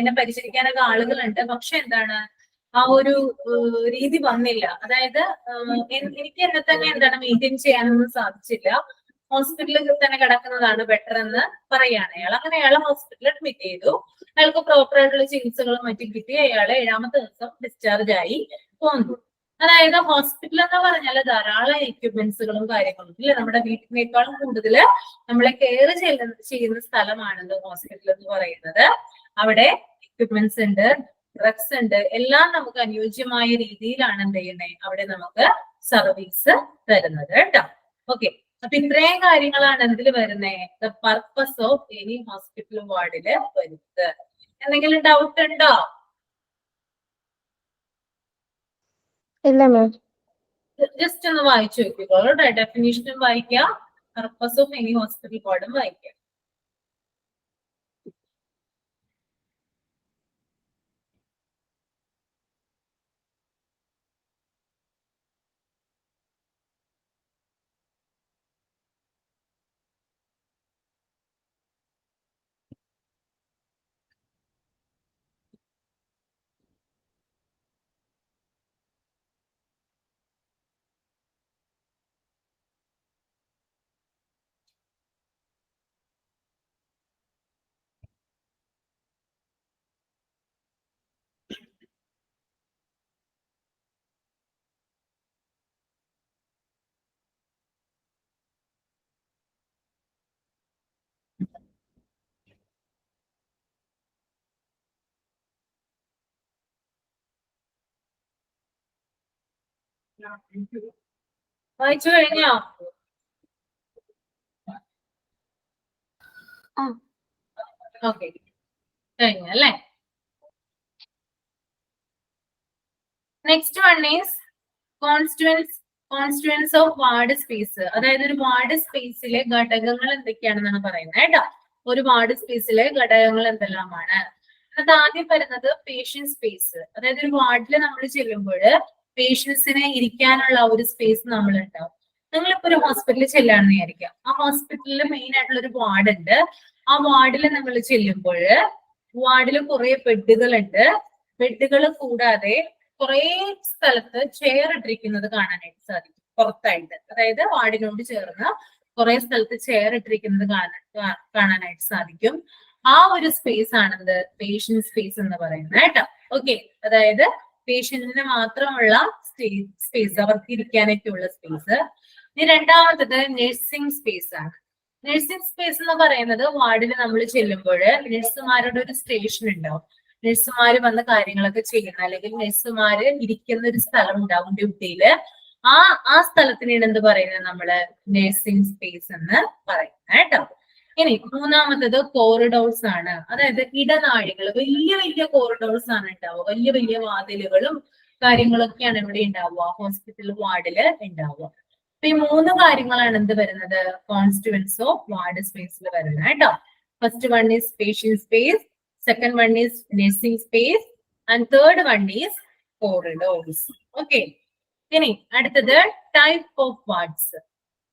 എന്നെ പരിചരിക്കാനൊക്കെ ആളുകളുണ്ട്, പക്ഷെ എന്താണ് ആ ഒരു രീതി വന്നില്ല. അതായത് എനിക്ക് എന്നെ തന്നെ എന്താണ് മെയിൻറ്റെയിൻ ചെയ്യാനൊന്നും സാധിച്ചില്ല, ഹോസ്പിറ്റലിൽ തന്നെ കിടക്കുന്നതാണ് ബെറ്റർ എന്ന് പറയാണ് അയാൾ. അങ്ങനെ അയാളെ ഹോസ്പിറ്റലിൽ അഡ്മിറ്റ് ചെയ്തു. അയാൾക്ക് പ്രോപ്പർ ആയിട്ടുള്ള ചികിത്സകളും മറ്റും കിട്ടി. അയാളെ 7ാമത്തെ ദിവസം ഡിസ്ചാർജ് ആയി പോന്നു. അതായത് ഹോസ്പിറ്റൽ എന്ന് പറഞ്ഞാൽ ധാരാളം എക്യുപ്മെന്റ്സുകളും കാര്യങ്ങളും ഇല്ല, നമ്മുടെ വീട്ടിനേക്കാളും കൂടുതൽ നമ്മളെ കെയർ ചെയ്യുന്ന സ്ഥലമാണത് ഹോസ്പിറ്റൽ എന്ന് പറയുന്നത്. അവിടെ എക്യുപ്മെന്റ്സ് ഉണ്ട്, ഡ്രഗ്സ് ഉണ്ട്, എല്ലാം നമുക്ക് അനുയോജ്യമായ രീതിയിലാണ് എന്ത് ചെയ്യുന്നത് അവിടെ നമുക്ക് സർവീസ് തരുന്നത് കേട്ടോ. ഓക്കെ, അപ്പൊ ഇത്രയും കാര്യങ്ങളാണ് എന്തിൽ വരുന്നത്, the purpose of any hospital വാർഡില് വരുന്നത്. എന്തെങ്കിലും ഡൗട്ട് ഉണ്ടോ? ഇല്ല മാം. ജസ്റ്റ് ഒന്ന് വായിച്ചു നോക്കിക്കോളൂ. ഡെഫിനിഷനും വായിക്കാം, പർപ്പസ് ഓഫ് എനി ഹോസ്പിറ്റൽ വാർഡും വായിക്കാം. വായിച്ചു കഴിഞ്ഞോ? ഓക്കെ, കഴിഞ്ഞു അല്ലേ. Next one is constituents of ward space, അതായത് ഒരു വാർഡ് സ്പേസിലെ ഘടകങ്ങൾ എന്തൊക്കെയാണെന്നാണ് പറയുന്നത് കേട്ടോ. ഒരു വാർഡ് സ്പേസിലെ ഘടകങ്ങൾ എന്തെല്ലാമാണ്? അത് ആദ്യം വരുന്നത് പേഷ്യന്റ് സ്പേസ്, അതായത് ഒരു വാർഡിൽ നമ്മൾ ചെല്ലുമ്പോൾ പേഷ്യൻസിനെ ഇരിക്കാനുള്ള ഒരു സ്പേസ് നമ്മൾ ഉണ്ടാവും. നിങ്ങളിപ്പോ ഒരു ഹോസ്പിറ്റലിൽ ചെല്ലാണെന്ന് വിചാരിക്കാം. ആ ഹോസ്പിറ്റലിൽ മെയിൻ ആയിട്ടുള്ള ഒരു വാർഡ് ഉണ്ട്. ആ വാർഡിൽ നമ്മൾ ചെല്ലുമ്പോൾ വാർഡിൽ കുറെ ബെഡുകളുണ്ട്. ബെഡുകൾ കൂടാതെ കുറെ സ്ഥലത്ത് ചെയർ ഇട്ടിരിക്കുന്നത് കാണാനായിട്ട് സാധിക്കും പുറത്തായിട്ട്. അതായത് വാർഡിനോട് ചേർന്ന് കുറെ സ്ഥലത്ത് ചെയർ ഇട്ടിരിക്കുന്നത് കാണാനായിട്ട് സാധിക്കും. ആ ഒരു സ്പേസ് ആണെന്ത് പേഷ്യന്റ് സ്പേസ് എന്ന് പറയുന്നത് കേട്ടോ. ഓക്കെ, അതായത് പേഷ്യന്റിന് മാത്രമുള്ള സ്പേസ്, അവർക്ക് ഇരിക്കാനൊക്കെയുള്ള സ്പേസ്. ഇനി രണ്ടാമത്തത് നഴ്സിംഗ് സ്പേസ് ആണ്. നഴ്സിംഗ് സ്പേസ് എന്ന് പറയുന്നത് വാർഡിൽ നമ്മൾ ചെല്ലുമ്പോൾ നഴ്സുമാരുടെ ഒരു സ്റ്റേഷൻ ഉണ്ടാവും. നഴ്സുമാര് വന്ന് കാര്യങ്ങളൊക്കെ ചെയ്യുന്ന, അല്ലെങ്കിൽ നഴ്സുമാര് ഇരിക്കുന്ന ഒരു സ്ഥലം ഉണ്ടാവും ഡ്യൂട്ടിയില്. ആ സ്ഥലത്തിനാണ് എന്ത് പറയുന്നത് നമ്മള് നഴ്സിംഗ് സ്പേസ് എന്ന് പറയുന്നത് കേട്ടോ. ഇനി മൂന്നാമത്തത് കോറിഡോർസ് ആണ്. അതായത് ഇടനാഴികൾ, വലിയ വലിയ കോറിഡോർസ് ആണ് ഉണ്ടാവുക. വലിയ വലിയ വാതിലുകളും കാര്യങ്ങളൊക്കെയാണ് ഇവിടെ ഉണ്ടാവുക, ഹോസ്പിറ്റൽ വാർഡില് ഉണ്ടാവുക. അപ്പൊ ഈ മൂന്ന് കാര്യങ്ങളാണ് എന്ത് വരുന്നത് കോൺസ്റ്റുവൻസ് ഓഫ് വാർഡ് സ്പേസിൽ വരുന്നത് കേട്ടോ. First one is patient space, second one is nursing space, and third one is corridors. Okay. ഇനി അടുത്തത് ടൈപ്പ് ഓഫ് വാർഡ്സ്.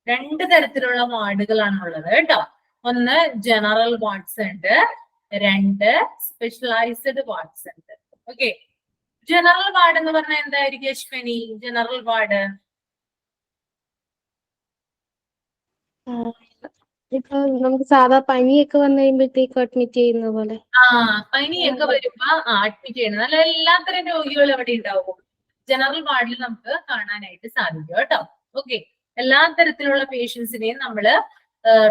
രണ്ട് തരത്തിലുള്ള വാർഡുകളാണുള്ളത് കേട്ടോ. ഒന്ന് ജനറൽ വാർഡ്സ് ഉണ്ട്, രണ്ട് സ്പെഷ്യലൈസ്ഡ് വാർഡ്സ് ഉണ്ട്. ഓക്കെ, ജനറൽ വാർഡ് എന്ന് പറഞ്ഞാൽ എന്തായിരിക്കും അശ്വിനി? ജനറൽ വാർഡ് ഇപ്പൊ നമുക്ക് സാധാ പനിയൊക്കെ വന്നു കഴിയുമ്പോഴത്തേക്ക് അഡ്മിറ്റ് ചെയ്യുന്ന പോലെ. പനിയൊക്കെ വരുമ്പോ അഡ്മിറ്റ് ചെയ്യണം. നല്ല എല്ലാത്തരം രോഗികളും അവിടെ ഉണ്ടാവും. ജനറൽ വാർഡിൽ നമുക്ക് കാണാനായിട്ട് സാധിക്കും കേട്ടോ. ഓക്കെ, എല്ലാ തരത്തിലുള്ള പേഷ്യൻസിനെയും നമ്മൾ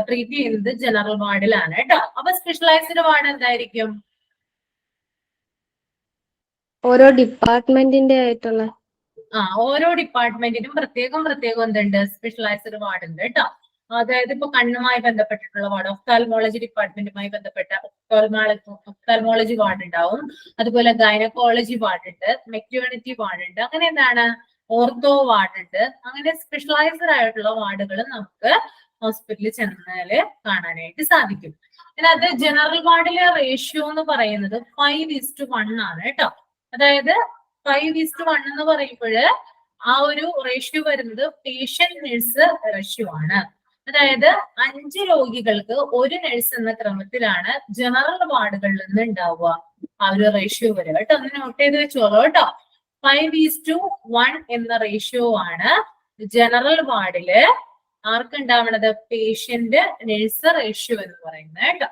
ട്രീറ്റ് ചെയ്യുന്നത് ജനറൽ വാർഡിലാണ് കേട്ടോ. അപ്പൊ സ്പെഷ്യലൈസ്ഡ് വാർഡ് എന്തായിരിക്കും? ഓരോ ഡിപ്പാർട്ട്മെന്റിന്റെ ആയിട്ടുള്ള ഓരോ ഡിപ്പാർട്ട്മെന്റിനും പ്രത്യേകം എന്തുണ്ട്? സ്പെഷ്യലൈസ്ഡ് വാർഡ് ഉണ്ട് കേട്ടോ. അതായത് ഇപ്പൊ കണ്ണുമായി ബന്ധപ്പെട്ടിട്ടുള്ള വാർഡ്, ഒഫ്താൽമോളജി ഡിപ്പാർട്ട്മെന്റുമായി ബന്ധപ്പെട്ട ഒഫ്താൽമോളജി വാർഡ് ഉണ്ടാവും. അതുപോലെ ഗൈനക്കോളജി വാർഡ് ഉണ്ട്, മെറ്റേണിറ്റി വാർഡ് ഉണ്ട്, അങ്ങനെ എന്താണ് ഓർത്തോ വാർഡ് ഉണ്ട്. അങ്ങനെ സ്പെഷ്യലൈസ്ഡ് ആയിട്ടുള്ള വാർഡുകൾ നമുക്ക് ഹോസ്പിറ്റലിൽ ചെന്നാല് കാണാനായിട്ട് സാധിക്കും. ഇതിനകത്ത് ജനറൽ വാർഡിലെ റേഷ്യോ എന്ന് പറയുന്നത് 5:1 ആണ് കേട്ടോ. അതായത് 5:1 എന്ന് പറയുമ്പോൾ ആ ഒരു റേഷ്യോ വരുന്നത് പേഷ്യന്റ് നഴ്സ് റേഷ്യോ ആണ്. അതായത് 5 രോഗികൾക്ക് 1 നഴ്സ് എന്ന ക്രമത്തിലാണ് ജനറൽ വാർഡുകളിൽ നിന്ന് ഉണ്ടാവുക ആ ഒരു റേഷ്യോ വരിക കേട്ടോ. ഒന്ന് നോട്ട് ചെയ്ത് വെച്ചോളൂ കേട്ടോ. 5:1 എന്ന റേഷ്യോ ആണ് ജനറൽ വാർഡില് ആർക്കുണ്ടാവണത്? പേഷ്യന്റ് നഴ്സ് റേഷ്യോ എന്ന് പറയുന്നത് കേട്ടോ.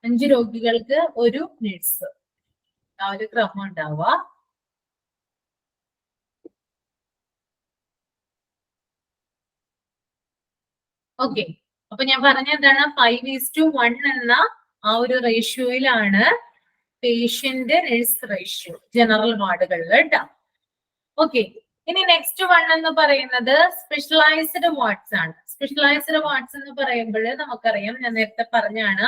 5 രോഗികൾക്ക് 1 നഴ്സ്, ആ ഒരു ക്രമം ഉണ്ടാവുക. ഓക്കെ, അപ്പൊ ഞാൻ പറഞ്ഞ എന്താണ്? 5:1 എന്ന ആ ഒരു റേഷ്യോയിലാണ് പേഷ്യന്റ് നഴ്സ് റേഷ്യോ ജനറൽ വാർഡുകളിൽ കേട്ടോ. ഓക്കെ, ഇനി നെക്സ്റ്റ് വൺ എന്ന് പറയുന്നത് സ്പെഷ്യലൈസ്ഡ് വാർഡ്സ് ആണ്. സ്പെഷ്യലൈസ്ഡ് വാർഡ്സ് എന്ന് പറയുമ്പോൾ നമുക്കറിയാം, ഞാൻ നേരത്തെ പറഞ്ഞാണ്,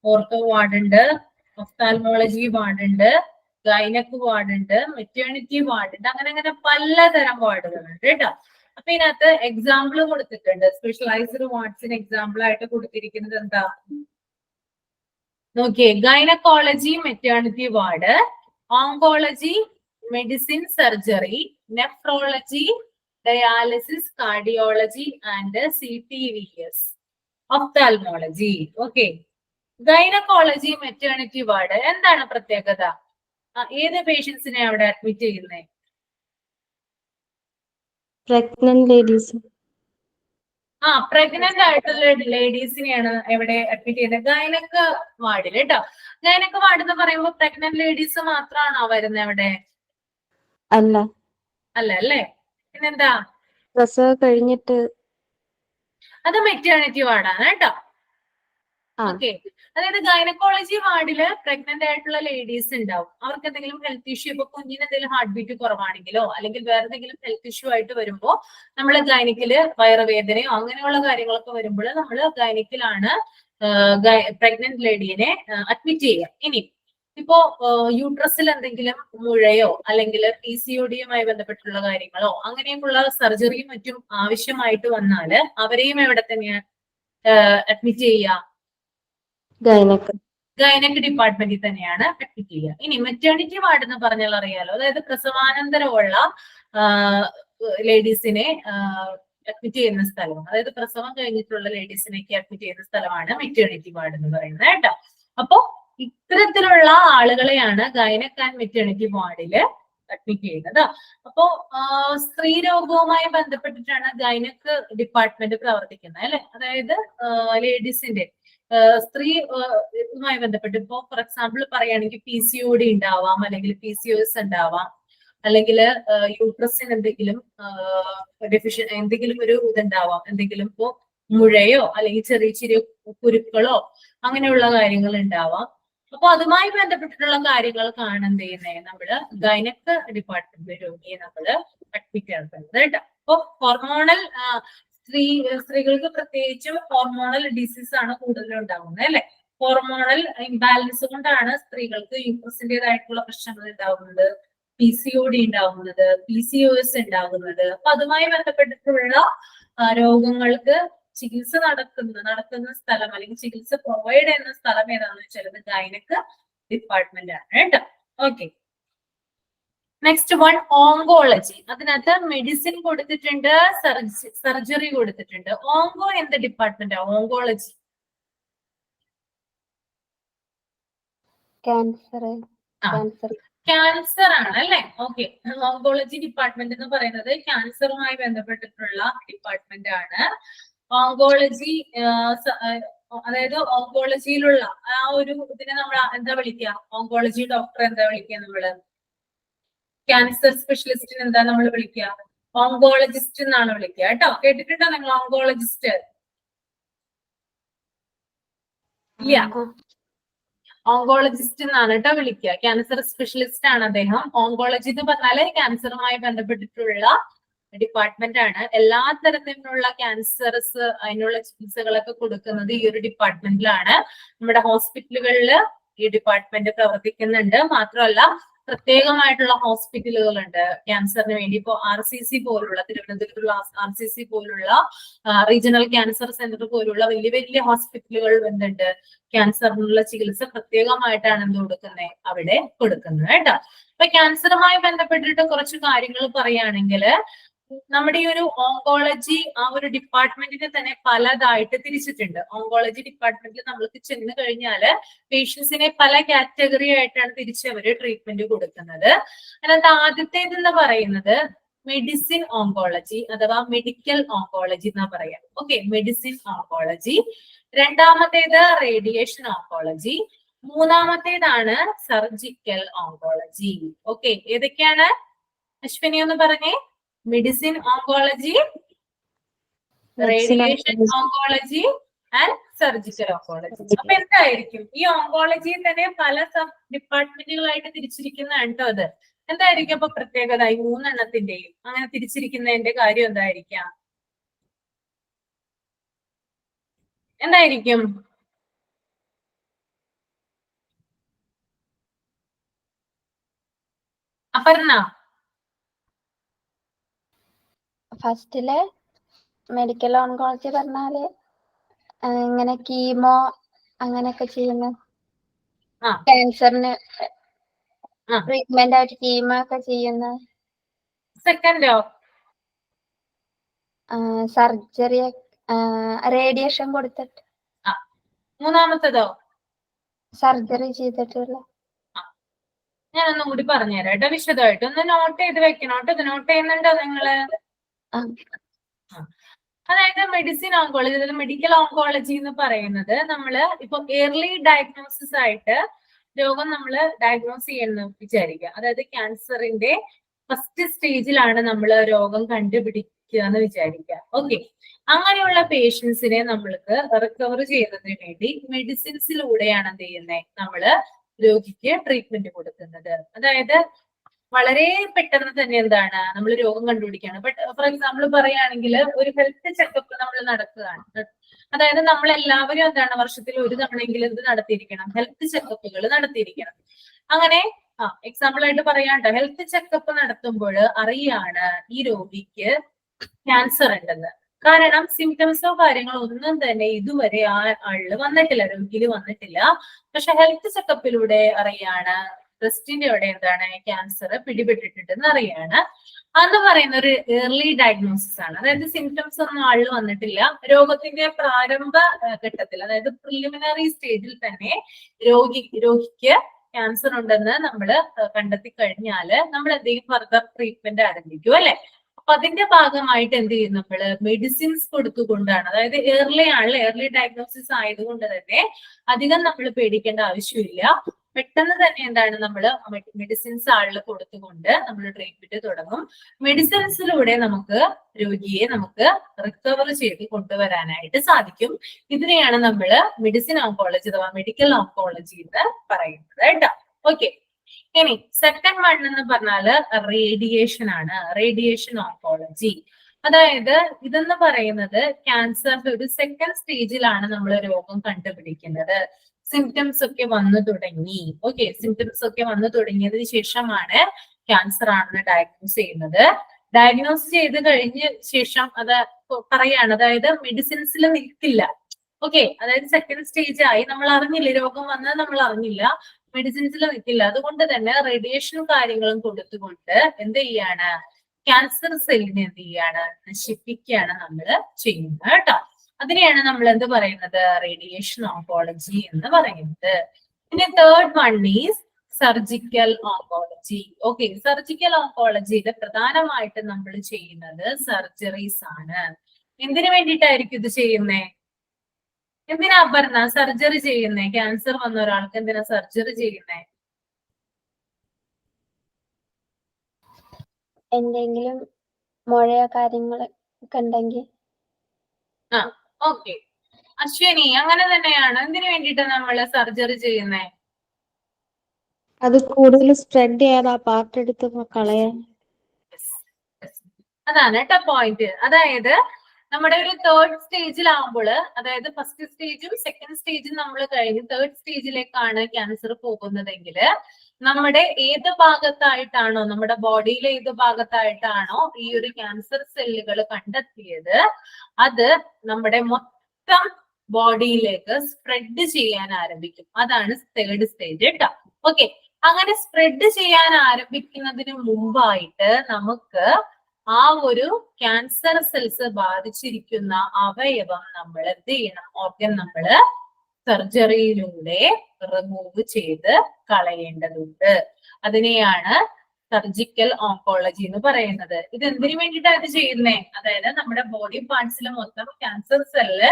ഓർത്തോ വാർഡ് ഉണ്ട്, ഒഫ്താൽമോളജി വാർഡ് ഉണ്ട്, ഗൈനക് വാർഡ് ഉണ്ട്, മെറ്റേണിറ്റി വാർഡ് ഉണ്ട്, അങ്ങനെ പലതരം വാർഡുകളുണ്ട് കേട്ടോ. അപ്പൊ ഇതിനകത്ത് എക്സാമ്പിൾ കൊടുത്തിട്ടുണ്ട്. സ്പെഷ്യലൈസ്ഡ് വാർഡ്സിന് എക്സാമ്പിൾ ആയിട്ട് കൊടുത്തിരിക്കുന്നത് എന്താ നോക്കിയേ? Gynaecology maternity ward, oncology medicine surgery, nephrology dialysis cardiology and CTVS, ophthalmology. Okay, gynaecology maternity ward എന്താണ് പ്രത്യേകത? ഏത് പേഷ്യൻസിനെ അവിടെ അഡ്മിറ്റ് ചെയ്യുന്നത്? Pregnant ladies. പ്രഗ്നന്റ് ആയിട്ടുള്ള ലേഡീസിനെയാണ് എവിടെ അഡ്മിറ്റ് ചെയ്യുന്നത്? ഗൈനക് വാർഡിൽ കേട്ടോ. ഗൈനക് വാർഡ് എന്ന് പറയുമ്പോൾ പ്രഗ്നന്റ് ലേഡീസ് മാത്രമാണോ വരുന്നത് അവിടെ? അല്ല അല്ലേ? പിന്നെന്താ? പ്രസവം കഴിഞ്ഞിട്ട്. അത് മെറ്റേണിറ്റി വാർഡാണ് കേട്ടോ. ഓക്കെ, അതായത് ഗൈനക്കോളജി വാർഡില് പ്രഗ്നന്റ് ആയിട്ടുള്ള ലേഡീസ് ഉണ്ടാവും. അവർക്ക് എന്തെങ്കിലും ഹെൽത്ത് ഇഷ്യൂ, ഇപ്പൊ കുഞ്ഞിന് എന്തെങ്കിലും ഹാർട്ട് ബീറ്റ് കുറവാണെങ്കിലോ അല്ലെങ്കിൽ വേറെ എന്തെങ്കിലും ഹെൽത്ത് ഇഷ്യൂ ആയിട്ട് വരുമ്പോ നമ്മൾ ഗൈനിക്കില് വയറുവേദനയോ അങ്ങനെയുള്ള കാര്യങ്ങളൊക്കെ വരുമ്പോൾ നമ്മൾ ഗൈനിക്കിലാണ് പ്രഗ്നന്റ് ലേഡീനെ അഡ്മിറ്റ് ചെയ്യുക. ഇനി ഇപ്പോ യൂട്രസിൽ എന്തെങ്കിലും മുഴയോ അല്ലെങ്കിൽ PCOD-യുമായി ബന്ധപ്പെട്ടുള്ള കാര്യങ്ങളോ അങ്ങനെയൊക്കെയുള്ള സർജറിയും മറ്റും ആവശ്യമായിട്ട് വന്നാല് അവരെയും എവിടെ തന്നെയാണ് അഡ്മിറ്റ് ചെയ്യുക? ഗൈനക്ക്. ഗൈനക് ഡിപ്പാർട്ട്മെന്റിൽ തന്നെയാണ് അഡ്മിറ്റ് ചെയ്യുക. ഇനി മെറ്റേണിറ്റി വാർഡ് എന്ന് പറഞ്ഞാൽ അറിയാലോ, അതായത് പ്രസവാനന്തരമുള്ള ലേഡീസിനെ അഡ്മിറ്റ് ചെയ്യുന്ന സ്ഥലം, അതായത് പ്രസവം കഴിഞ്ഞിട്ടുള്ള ലേഡീസിനേക്ക് അഡ്മിറ്റ് ചെയ്യുന്ന സ്ഥലമാണ് മെറ്റേണിറ്റി വാർഡ് എന്ന് പറയുന്നത് കേട്ടോ. അപ്പോ ഇത്തരത്തിലുള്ള ആളുകളെയാണ് ഗൈനക് ആൻഡ് മെറ്റേണിറ്റി വാർഡില് അഡ്മിറ്റ് ചെയ്യുന്നത്. അപ്പോ സ്ത്രീ രോഗവുമായി ബന്ധപ്പെട്ടിട്ടാണ് ഗൈനക് ഡിപ്പാർട്ട്മെന്റ് പ്രവർത്തിക്കുന്നത് അല്ലെ. അതായത് ലേഡീസിന്റെ സ്ത്രീയുമായി ബന്ധപ്പെട്ട് ഇപ്പോ ഫോർ എക്സാമ്പിൾ പറയുകയാണെങ്കിൽ PCOD ഉണ്ടാവാം, അല്ലെങ്കിൽ PCOS ഉണ്ടാവാം, അല്ലെങ്കിൽ യൂട്രസിന് എന്തെങ്കിലും എന്തെങ്കിലും ഒരു ഇതുണ്ടാവാം, എന്തെങ്കിലും ഇപ്പോ മുഴയോ അല്ലെങ്കിൽ ചെറിയ ചെറിയ കുരുക്കളോ അങ്ങനെയുള്ള കാര്യങ്ങൾ ഉണ്ടാവാം. അപ്പൊ അതുമായി ബന്ധപ്പെട്ടിട്ടുള്ള കാര്യങ്ങൾക്കാണ് എന്ത് ചെയ്യുന്നത്, നമ്മള് ഗൈനക് ഡിപ്പാർട്ട്മെന്റ് രോഗിയെ നമ്മള് അഡ്മിറ്റ് ആക്കുന്നത് കേട്ടോ. അപ്പൊ ഹോർമോണൽ സ്ത്രീകൾക്ക് പ്രത്യേകിച്ചും ഹോർമോണൽ ഡിസീസ് ആണ് കൂടുതലും ഉണ്ടാകുന്നത് അല്ലെ. ഹോർമോണൽ ഇംബാലൻസ് കൊണ്ടാണ് സ്ത്രീകൾക്ക് യൂട്രസിന്റേതായിട്ടുള്ള പ്രശ്നങ്ങൾ ഉണ്ടാകുന്നത്, PCOD ഉണ്ടാകുന്നത്, PCOS ഉണ്ടാകുന്നത്. അപ്പൊ അതുമായി ബന്ധപ്പെട്ടിട്ടുള്ള രോഗങ്ങൾക്ക് ചികിത്സ നടക്കുന്ന സ്ഥലം അല്ലെങ്കിൽ ചികിത്സ പ്രൊവൈഡ് ചെയ്യുന്ന സ്ഥലം ഏതാണെന്ന് വെച്ചാൽ അത് ഗൈനക് ഡിപ്പാർട്ട്മെന്റ് ആണ് കേട്ടോ. Okay, next one oncology. അതിനകത്ത് മെഡിസിൻ കൊടുത്തിട്ടുണ്ട്, സർജറി കൊടുത്തിട്ടുണ്ട്. ഓങ്കോ എന്ത് ഡിപ്പാർട്ട്മെന്റ്? ഓങ്കോളജി ക്യാൻസർ ആണ് അല്ലെ. ഓക്കെ, ഓങ്കോളജി ഡിപ്പാർട്ട്മെന്റ് എന്ന് പറയുന്നത് ക്യാൻസറുമായി ബന്ധപ്പെട്ടിട്ടുള്ള ഡിപ്പാർട്ട്മെന്റ് ആണ്. ഓങ്കോളജി അതായത് ഓങ്കോളജിയിലുള്ള ആ ഒരു ഇതിനെ നമ്മൾ എന്താ വിളിക്കുക? ഓങ്കോളജി ഡോക്ടർ എന്താ വിളിക്കുക നമ്മള്? ക്യാൻസർ സ്പെഷ്യലിസ്റ്റിന് എന്താ നമ്മൾ വിളിക്കുക? ഓങ്കോളജിസ്റ്റ് എന്നാണ് വിളിക്കുക കേട്ടോ. കേട്ടിട്ടുണ്ടോ നിങ്ങൾ ഓങ്കോളജിസ്റ്റ്? ഇല്ല, ഓങ്കോളജിസ്റ്റ് എന്നാണ് കേട്ടോ വിളിക്കുക. ക്യാൻസർ സ്പെഷ്യലിസ്റ്റ് ആണ് അദ്ദേഹം. ഓങ്കോളജി എന്ന് പറഞ്ഞാല് ക്യാൻസറുമായി ബന്ധപ്പെട്ടിട്ടുള്ള ഡിപ്പാർട്ട്മെന്റ് ആണ്. എല്ലാ തരത്തിലുള്ള ക്യാൻസർസ് അതിനുള്ള ചികിത്സകളൊക്കെ കൊടുക്കുന്നത് ഈ ഒരു ഡിപ്പാർട്ട്മെന്റിലാണ്. നമ്മുടെ ഹോസ്പിറ്റലുകളിൽ ഈ ഡിപ്പാർട്ട്മെന്റ് പ്രവർത്തിക്കുന്നുണ്ട്. മാത്രമല്ല പ്രത്യേകമായിട്ടുള്ള ഹോസ്പിറ്റലുകളുണ്ട് ക്യാൻസറിന് വേണ്ടി. ഇപ്പോ RCC പോലുള്ള, തിരുവനന്തപുരത്തുള്ള RCC പോലുള്ള റീജിയണൽ ക്യാൻസർ സെന്റർ പോലുള്ള വലിയ വലിയ ഹോസ്പിറ്റലുകൾ എന്തുണ്ട്, ക്യാൻസറിനുള്ള ചികിത്സ പ്രത്യേകമായിട്ടാണ് എന്ത് കൊടുക്കുന്നത്, അവിടെ കൊടുക്കുന്നത് കേട്ടോ. അപ്പൊ ക്യാൻസറുമായി ബന്ധപ്പെട്ടിട്ട് കുറച്ച് കാര്യങ്ങൾ പറയുകയാണെങ്കിൽ നമ്മുടെ ഈ ഒരു ഓങ്കോളജി ആ ഒരു ഡിപ്പാർട്ട്മെന്റിനെ തന്നെ പലതായിട്ട് തിരിച്ചിട്ടുണ്ട്. ഓങ്കോളജി ഡിപ്പാർട്ട്മെന്റിൽ നമ്മൾക്ക് ചെന്ന് കഴിഞ്ഞാല് പേഷ്യൻസിനെ പല കാറ്റഗറി ആയിട്ടാണ് തിരിച്ച് അവര് ട്രീറ്റ്മെന്റ് കൊടുക്കുന്നത്. അതിനകത്ത് ആദ്യത്തേതെന്ന് പറയുന്നത് മെഡിസിൻ ഓങ്കോളജി അഥവാ മെഡിക്കൽ ഓങ്കോളജി എന്നാ പറയാം. Okay, medicine oncology. രണ്ടാമത്തേത് റേഡിയേഷൻ ഓങ്കോളജി. മൂന്നാമത്തേതാണ് സർജിക്കൽ ഓങ്കോളജി. ഓക്കെ, ഏതൊക്കെയാണ് അശ്വിനി ഒന്ന് പറഞ്ഞേ? Medicine oncology, radiation oncology and surgical oncology. അപ്പൊ എന്തായിരിക്കും ഈ ഓങ്കോളജിയിൽ തന്നെ പല സബ് ഡിപ്പാർട്ട്മെന്റുകളായിട്ട് തിരിച്ചിരിക്കുന്നതാണ് കേട്ടോ. അത് എന്തായിരിക്കും അപ്പൊ പ്രത്യേകത ഈ മൂന്നെണ്ണത്തിന്റെയും അങ്ങനെ തിരിച്ചിരിക്കുന്നതിന്റെ കാര്യം എന്തായിരിക്കാം? എന്തായിരിക്കും? അപർണ? ഫസ്റ്റില് മെഡിക്കൽ ഓങ്കോളജി പറഞ്ഞാല് ഇങ്ങനെ കീമോ അങ്ങനെയൊക്കെ ചെയ്യുന്ന ക്യാൻസറിന് ട്രീറ്റ്മെന്റ് ആയിട്ട് കീമോ ഒക്കെ ചെയ്യുന്ന. സെക്കൻഡോ? സർജറി, റേഡിയേഷൻ കൊടുത്തിട്ട്. മൂന്നാമത്തതോ? സർജറി ചെയ്തിട്ടുള്ള. ഞാനൊന്നും കൂടി പറഞ്ഞുതരാം കേട്ടോ വിശദമായിട്ട്. ഒന്ന് നോട്ട് ചെയ്ത് വെക്കണം കേട്ടോ. ഇത് നോട്ട് ചെയ്യുന്നുണ്ടോ നിങ്ങള്? അതായത് മെഡിസിൻ ഓങ്കോളജി, അതായത് മെഡിക്കൽ ഓങ്കോളജി എന്ന് പറയുന്നത് നമ്മള് ഇപ്പൊ ഏർലി ഡയഗ്നോസിസ് ആയിട്ട് രോഗം നമ്മൾ ഡയഗ്നോസ് ചെയ്യുന്ന വിചാരിക്കുക. അതായത് ക്യാൻസറിന്റെ ഫസ്റ്റ് സ്റ്റേജിലാണ് നമ്മൾ രോഗം കണ്ടുപിടിക്കുക എന്ന് വിചാരിക്കുക. ഓക്കെ, അങ്ങനെയുള്ള പേഷ്യൻസിനെ നമ്മൾക്ക് റിക്കവർ ചെയ്യുന്നതിന് വേണ്ടി മെഡിസിൻസിലൂടെയാണ് എന്ത് ചെയ്യുന്നത്, നമ്മള് രോഗിക്ക് ട്രീറ്റ്മെന്റ് കൊടുക്കുന്നത്. അതായത് വളരെ പെട്ടെന്ന് തന്നെ എന്താണ് നമ്മൾ രോഗം കണ്ടുപിടിക്കുകയാണ്. ബട്ട് ഫോർ എക്സാമ്പിൾ പറയുകയാണെങ്കിൽ ഒരു ഹെൽത്ത് ചെക്കപ്പ് നമ്മൾ നടക്കുകയാണ്. അതായത് നമ്മൾ എല്ലാവരും എന്താണ് വർഷത്തിൽ ഒരു തവണയെങ്കിലും ഇത് നടത്തിയിരിക്കണം, ഹെൽത്ത് ചെക്കപ്പുകൾ നടത്തിയിരിക്കണം. അങ്ങനെ എക്സാമ്പിൾ ആയിട്ട് പറയാണ്ട് ഹെൽത്ത് ചെക്കപ്പ് നടത്തുമ്പോൾ അറിയാണ് ഈ രോഗിക്ക് ക്യാൻസർ ഉണ്ടെന്ന്. കാരണം സിംറ്റംസോ കാര്യങ്ങളോ ഒന്നും തന്നെ ഇതുവരെ ആ ആളില് വന്നിട്ടില്ല, രോഗിയില് വന്നിട്ടില്ല. പക്ഷെ ഹെൽത്ത് ചെക്കപ്പിലൂടെ അറിയാണ് ബ്രസ്റ്റിന്റെ അവിടെ എന്താണ് ക്യാൻസർ പിടിപെട്ടിട്ടുണ്ടെന്ന് അറിയാണ്. അന്ന് പറയുന്ന ഒരു ഏർലി ഡയഗ്നോസിസ് ആണ്. അതായത് സിംറ്റംസ് ഒന്നും ആളിൽ വന്നിട്ടില്ല, രോഗത്തിന്റെ പ്രാരംഭ ഘട്ടത്തിൽ അതായത് പ്രിലിമിനറി സ്റ്റേജിൽ തന്നെ രോഗിക്ക് ക്യാൻസർ ഉണ്ടെന്ന് നമ്മൾ കണ്ടെത്തി കഴിഞ്ഞാല് നമ്മൾ എന്തെങ്കിലും ഫർദർ ട്രീറ്റ്മെന്റ് ആരംഭിക്കും അല്ലെ. അപ്പൊ അതിന്റെ ഭാഗമായിട്ട് എന്ത് ചെയ്യും, നമ്മള് മെഡിസിൻസ് കൊടുത്തുകൊണ്ടാണ്. അതായത് ഏർലി ഡയഗ്നോസിസ് ആയതുകൊണ്ട് തന്നെ അധികം നമ്മൾ പേടിക്കേണ്ട ആവശ്യമില്ല. പെട്ടെന്ന് തന്നെ എന്താണ് നമ്മൾ മെഡിസിൻസ് ആളിൽ കൊടുത്തുകൊണ്ട് നമ്മൾ ട്രീറ്റ്മെന്റ് തുടങ്ങും. മെഡിസിൻസിലൂടെ രോഗിയെ നമുക്ക് റിക്കവർ ചെയ്ത് കൊണ്ടുവരാനായിട്ട് സാധിക്കും. ഇതിനെയാണ് നമ്മൾ മെഡിസിൻ ഓങ്കോളജി അഥവാ മെഡിക്കൽ ഓങ്കോളജി എന്ന് പറയുന്നത് കേട്ടോ. ഓക്കെ, ഇനി സെക്കൻഡ് വൺ എന്ന് പറഞ്ഞാല് റേഡിയേഷൻ ആണ്, റേഡിയേഷൻ ഓങ്കോളജി. അതായത് ഇതെന്ന് പറയുന്നത് ക്യാൻസറിന്റെ ഒരു സെക്കൻഡ് സ്റ്റേജിലാണ് നമ്മൾ രോഗം കണ്ടുപിടിക്കുന്നത്. സിംറ്റംസ് ഒക്കെ വന്നു തുടങ്ങി. ഓക്കെ, സിംറ്റംസ് ഒക്കെ വന്നു തുടങ്ങിയതിന് ശേഷമാണ് ക്യാൻസർ ആണെന്ന് ഡയഗ്നോസ് ചെയ്യുന്നത്. ഡയഗ്നോസ് ചെയ്ത് കഴിഞ്ഞ ശേഷം അത് പറയാണ്, അതായത് മെഡിസിൻസിൽ നിൽക്കില്ല. ഓക്കെ, അതായത് സെക്കൻഡ് സ്റ്റേജ് ആയി, നമ്മൾ അറിഞ്ഞില്ല, രോഗം വന്നത് നമ്മൾ അറിഞ്ഞില്ല, മെഡിസിൻസിൽ നിൽക്കില്ല. അതുകൊണ്ട് തന്നെ റേഡിയേഷൻ കാര്യങ്ങളും കൊടുത്തുകൊണ്ട് എന്ത് ചെയ്യാണ്, ക്യാൻസർ സെല്ലിനെ എന്ത് ചെയ്യാണ്, നശിപ്പിക്കുകയാണ് നമ്മൾ ചെയ്യുന്നത് കേട്ടോ. അതിനെയാണ് നമ്മൾ എന്ത് പറയുന്നത്, റേഡിയേഷൻ ഓങ്കോളജി എന്ന് പറയുന്നത്. പിന്നെ third one is surgical oncology. Okay, surgical ഓങ്കോളജിയിൽ പ്രധാനമായിട്ട് നമ്മൾ ചെയ്യുന്നത് സർജറീസ് ആണ്. എന്തിനു വേണ്ടിയിട്ടായിരിക്കും ഇത് ചെയ്യുന്നേ? എന്തിനാ പറഞ്ഞ സർജറി ചെയ്യുന്നേ? ക്യാൻസർ വന്ന ഒരാൾക്ക് എന്തിനാ സർജറി ചെയ്യുന്നേ? എന്തെങ്കിലും മുഴയോ കാര്യങ്ങളൊക്കെ ഉണ്ടെങ്കിൽ. ഓക്കെ, അശ്വിനി അങ്ങനെ തന്നെയാണ്. എന്തിനു വേണ്ടിയിട്ടാ നമ്മള് സർജറി ചെയ്യുന്നേ? അത് കൂടുതൽ സ്പ്രെഡ് ചെയ്യാതെ ആ പാർട്ട് എടുത്ത് കളയാൻ. അതാണ് കേട്ടോ പോയിന്റ്. അതായത് നമ്മുടെ ഒരു തേർഡ് സ്റ്റേജിലാവുമ്പോൾ, അതായത് ഫസ്റ്റ് സ്റ്റേജും സെക്കൻഡ് സ്റ്റേജും നമ്മൾ കഴിഞ്ഞ് തേർഡ് സ്റ്റേജിലേക്കാണ് ക്യാൻസർ പോകുന്നതെങ്കിൽ നമ്മുടെ ഏത് ഭാഗത്തായിട്ടാണോ, നമ്മുടെ ബോഡിയിലെ ഏത് ഭാഗത്തായിട്ടാണോ ഈ ഒരു ക്യാൻസർ സെല്ലുകൾ കണ്ടെത്തിയത്, അത് നമ്മുടെ മൊത്തം ബോഡിയിലേക്ക് സ്പ്രെഡ് ചെയ്യാൻ ആരംഭിക്കും. അതാണ് തേർഡ് സ്റ്റേജ് കേട്ടോ. ഓക്കെ, അങ്ങനെ സ്പ്രെഡ് ചെയ്യാൻ ആരംഭിക്കുന്നതിന് മുമ്പായിട്ട് നമുക്ക് ആ ഒരു ക്യാൻസർ സെൽസ് ബാധിച്ചിരിക്കുന്ന അവയവം നമ്മൾ എന്ത് ചെയ്യണം, ഓർഗൻ നമ്മള് സർജറിയിലൂടെ റിമൂവ് ചെയ്ത് കളയേണ്ടതുണ്ട്. അതിനെയാണ് സർജിക്കൽ ഓങ്കോളജി എന്ന് പറയുന്നത്. ഇത് എന്തിനു വേണ്ടിയിട്ടാണ് ഇത് ചെയ്യുന്നേ? അതായത് നമ്മുടെ ബോഡി പാർട്സിൽ മൊത്തം ക്യാൻസർ സെല്ല്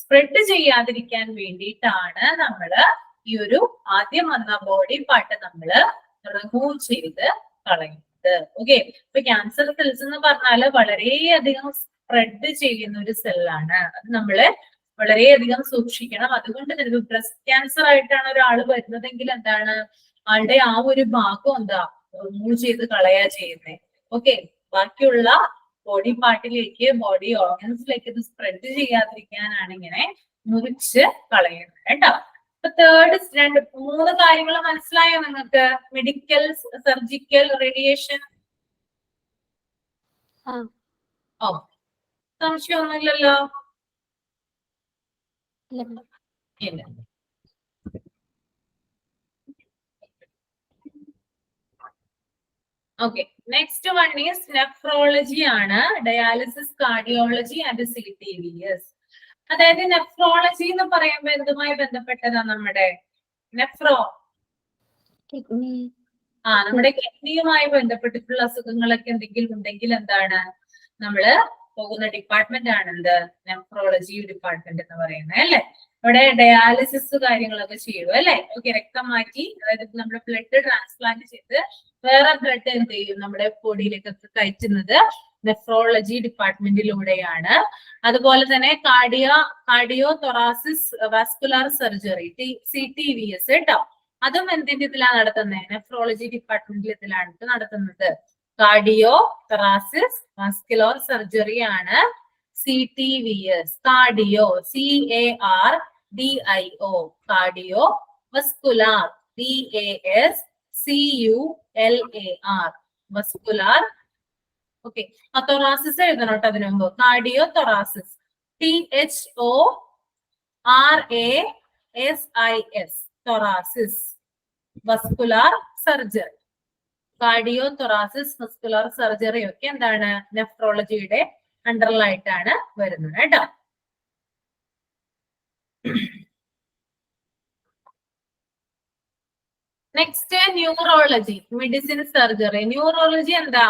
സ്പ്രെഡ് ചെയ്യാതിരിക്കാൻ വേണ്ടിയിട്ടാണ് നമ്മള് ഈ ഒരു ആദ്യം വന്ന ബോഡി പാർട്ട് നമ്മള് റിമൂവ് ചെയ്ത് കളയുന്നത്. ഓക്കെ, ഇപ്പൊ ക്യാൻസർ സെൽസ് എന്ന് പറഞ്ഞാല് വളരെയധികം സ്പ്രെഡ് ചെയ്യുന്ന ഒരു സെല്ലാണ്. അത് നമ്മള് വളരെയധികം സൂക്ഷിക്കണം. അതുകൊണ്ട് തന്നെ ബ്രസ്റ്റ് ക്യാൻസർ ആയിട്ടാണ് ഒരാൾ വരുന്നതെങ്കിൽ എന്താണ്, ആളുടെ ആ ഒരു ഭാഗം എന്താ റിമൂവ് ചെയ്ത് കളയാ ചെയ്യുന്നത്. ഓക്കെ, ബാക്കിയുള്ള ബോഡി പാർട്ടിലേക്ക്, ബോഡി ഓർഗൻസിലേക്ക് ഇത് സ്പ്രെഡ് ചെയ്യാതിരിക്കാനാണ് ഇങ്ങനെ മുറിച്ച് കളയുന്നത് കേട്ടോ. അപ്പൊ തേർഡ് മൂന്ന് കാര്യങ്ങൾ മനസ്സിലായോ നിങ്ങൾക്ക്? Medical, surgical, radiation. ഓ, സംശയമൊന്നുമില്ലല്ലോ? ഇല്ല. Okay, next one is nephrology ആണ്. Dialysis, cardiology and CTVS. അതായത് നെഫ്രോളജി എന്ന് പറയുമ്പോൾ എന്തുമായി ബന്ധപ്പെട്ടതാ? നമ്മുടെ നമ്മുടെ കിഡ്നിയുമായി ബന്ധപ്പെട്ടിട്ടുള്ള അസുഖങ്ങളൊക്കെ എന്തെങ്കിലും ഉണ്ടെങ്കിൽ എന്താണ്, നമ്മള് പോകുന്ന ഡിപ്പാർട്ട്മെന്റ് ആണ് എന്ത്, നെഫ്രോളജി ഡിപ്പാർട്ട്മെന്റ് എന്ന് പറയുന്നത് അല്ലെ. ഇവിടെ ഡയാലിസിസ് കാര്യങ്ങളൊക്കെ ചെയ്യും അല്ലെ. ഓക്കെ, രക്തം മാറ്റി, അതായത് നമ്മുടെ ബ്ലഡ് ട്രാൻസ്പ്ലാന്റ് ചെയ്ത് വേറെ ബ്ലഡ് എന്ത് ചെയ്യും, നമ്മുടെ ബോഡിയിലേക്കൊക്കെ കയറ്റുന്നത് നെഫ്രോളജി ഡിപ്പാർട്ട്മെന്റിലൂടെയാണ്. അതുപോലെ തന്നെ കാർഡിയോ തൊറാസിസ് വാസ്കുലാർ സർജറി, CTVS കേട്ടോ. അതും എന്തിന്റെ ഇതിലാണ് നടത്തുന്നത്? നെഫ്രോളജി ഡിപ്പാർട്ട്മെന്റിൽ ഇതിലാണ് നടത്തുന്നത്. കാർഡിയോ തെറാസിസ് മസ്കുലർ സർജറി ആണ് CTVS. Cardio CARDIO cardio vascular VASCULAR vascular. Okay, thoracic എഴുതണം കേട്ടോ അതിനു മുമ്പ്. Cardio thoracic THORASIS thoracic vascular surgery. Cardio thoracic vascular surgery ഒക്കെ എന്താണ്? നെഫ്രോളജിയുടെ അണ്ടറിലായിട്ടാണ് വരുന്നത് കേട്ടോ. Next neurology medicine surgery. Neurology എന്താ?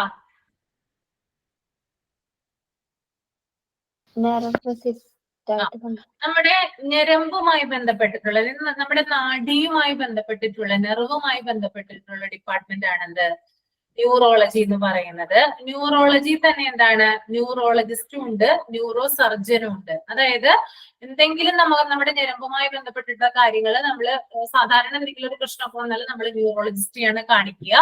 നമ്മുടെ ഞരമ്പുമായി ബന്ധപ്പെട്ടിട്ടുള്ള, നമ്മുടെ നാഡിയുമായി ബന്ധപ്പെട്ടിട്ടുള്ള, നെർവുമായി ബന്ധപ്പെട്ടിട്ടുള്ള ഡിപ്പാർട്ട്മെന്റ് ആണ് എന്ത്? ന്യൂറോളജി എന്ന് പറയുന്നത്. ന്യൂറോളജി തന്നെ എന്താണ്? ന്യൂറോളജിസ്റ്റും ഉണ്ട്, ന്യൂറോ സർജനും ഉണ്ട്. അതായത് എന്തെങ്കിലും നമ്മുടെ ഞരമ്പുമായി ബന്ധപ്പെട്ടിട്ടുള്ള കാര്യങ്ങൾ നമ്മൾ സാധാരണ എന്തെങ്കിലും ഒരു പ്രശ്നമൊക്കെ വന്നാൽ നമ്മൾ ന്യൂറോളജിസ്റ്റിയാണ് കാണിക്കുക.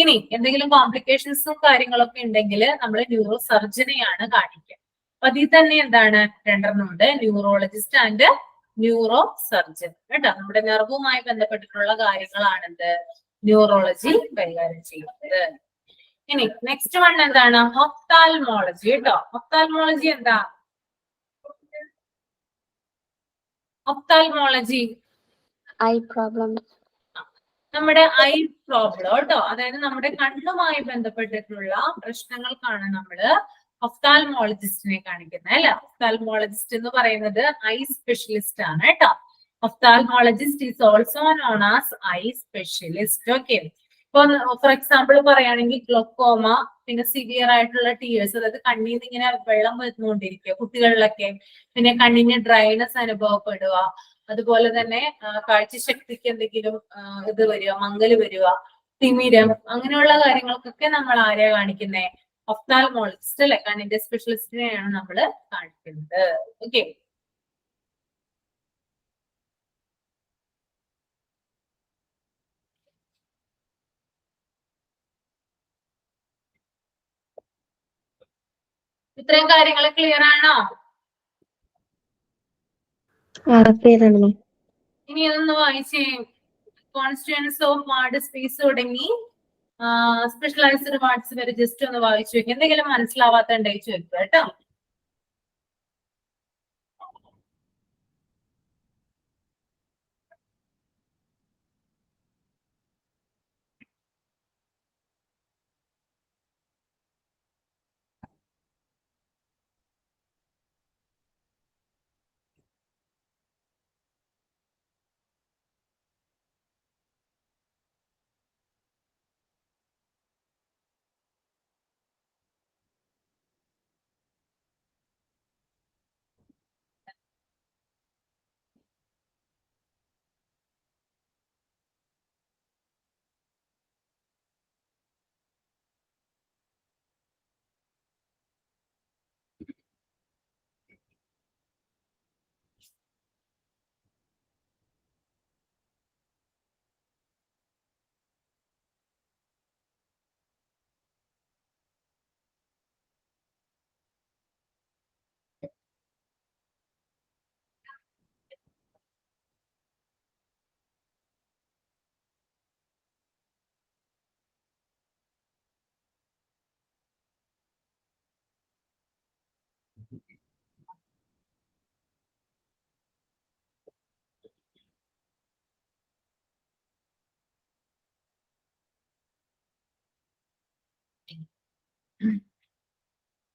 ഇനി എന്തെങ്കിലും കോംപ്ലിക്കേഷൻസും കാര്യങ്ങളൊക്കെ ഉണ്ടെങ്കിൽ നമ്മൾ ന്യൂറോ സർജനെയാണ് കാണിക്കുക. അപ്പൊ അതിൽ തന്നെ എന്താണ്? രണ്ടെണ്ണം ഉണ്ട്, ന്യൂറോളജിസ്റ്റ് ആൻഡ് ന്യൂറോ സർജൻ കേട്ടോ. നമ്മുടെ നെർവുമായി ബന്ധപ്പെട്ടിട്ടുള്ള കാര്യങ്ങളാണെന്ത്? ന്യൂറോളജി കൈകാര്യം ചെയ്യുന്നത്. ഇനി നെക്സ്റ്റ് വൺ എന്താണ്? ഒഫ്താൽമോളജി കേട്ടോ. ഒഫ്താൽമോളജി എന്താ? ഒഫ്താൽമോളജി ഐ പ്രോബ്ലം, നമ്മുടെ ഐ പ്രോബ്ലം കേട്ടോ. അതായത് നമ്മുടെ കണ്ണുമായി ബന്ധപ്പെട്ടിട്ടുള്ള പ്രശ്നങ്ങൾക്കാണ് നമ്മള് ഒഫ്താൽമോളജിസ്റ്റിനെ കാണിക്കുന്നത് അല്ലെ. ഒഫ്താൽമോളജിസ്റ്റ് എന്ന് പറയുന്നത് ഐ സ്പെഷ്യലിസ്റ്റ് ആണ് കേട്ടോ. Ophthalmologist is also known as eye specialist. Okay, ഇപ്പൊ ഫോർ എക്സാമ്പിൾ പറയുകയാണെങ്കിൽ ഗ്ലോക്കോമ, പിന്നെ സിവിയർ ആയിട്ടുള്ള ടീയേഴ്സ്, അതായത് കണ്ണിൽ നിന്ന് ഇങ്ങനെ വെള്ളം വരുന്നുകൊണ്ടിരിക്കുക കുട്ടികളിലൊക്കെ, പിന്നെ കണ്ണിന് ഡ്രൈനെസ് അനുഭവപ്പെടുക, അതുപോലെ തന്നെ കാഴ്ചശക്തിക്ക് എന്തെങ്കിലും ഇത് വരിക, മങ്ങല് വരിക, തിമിരം, അങ്ങനെയുള്ള കാര്യങ്ങൾക്കൊക്കെ നമ്മൾ ആരെയാ കാണിക്കുന്നേ? ഒഫ്താൽമോളജിസ്റ്റ് അല്ലെ, കണ്ണിന്റെ സ്പെഷ്യലിസ്റ്റിനെയാണ് നമ്മൾ കാണിക്കുന്നത്. ഓക്കെ, ഇത്രയും കാര്യങ്ങൾ ക്ലിയർ ആണോ? ഇനി അതൊന്ന് വായിച്ചേ. കോൺസ്റ്റിറ്റ്യൂവൻസ് ഓഫ് വാർഡ് സ്പേസ് തുടങ്ങി സ്പെഷ്യലൈസ്ഡ് വാർഡ്സ് വരെ ജസ്റ്റ് ഒന്ന് വായിച്ചു വെക്കും. എന്തെങ്കിലും മനസ്സിലാവാത്ത ഉണ്ടെങ്കിൽ ചോദിക്കുക കേട്ടോ.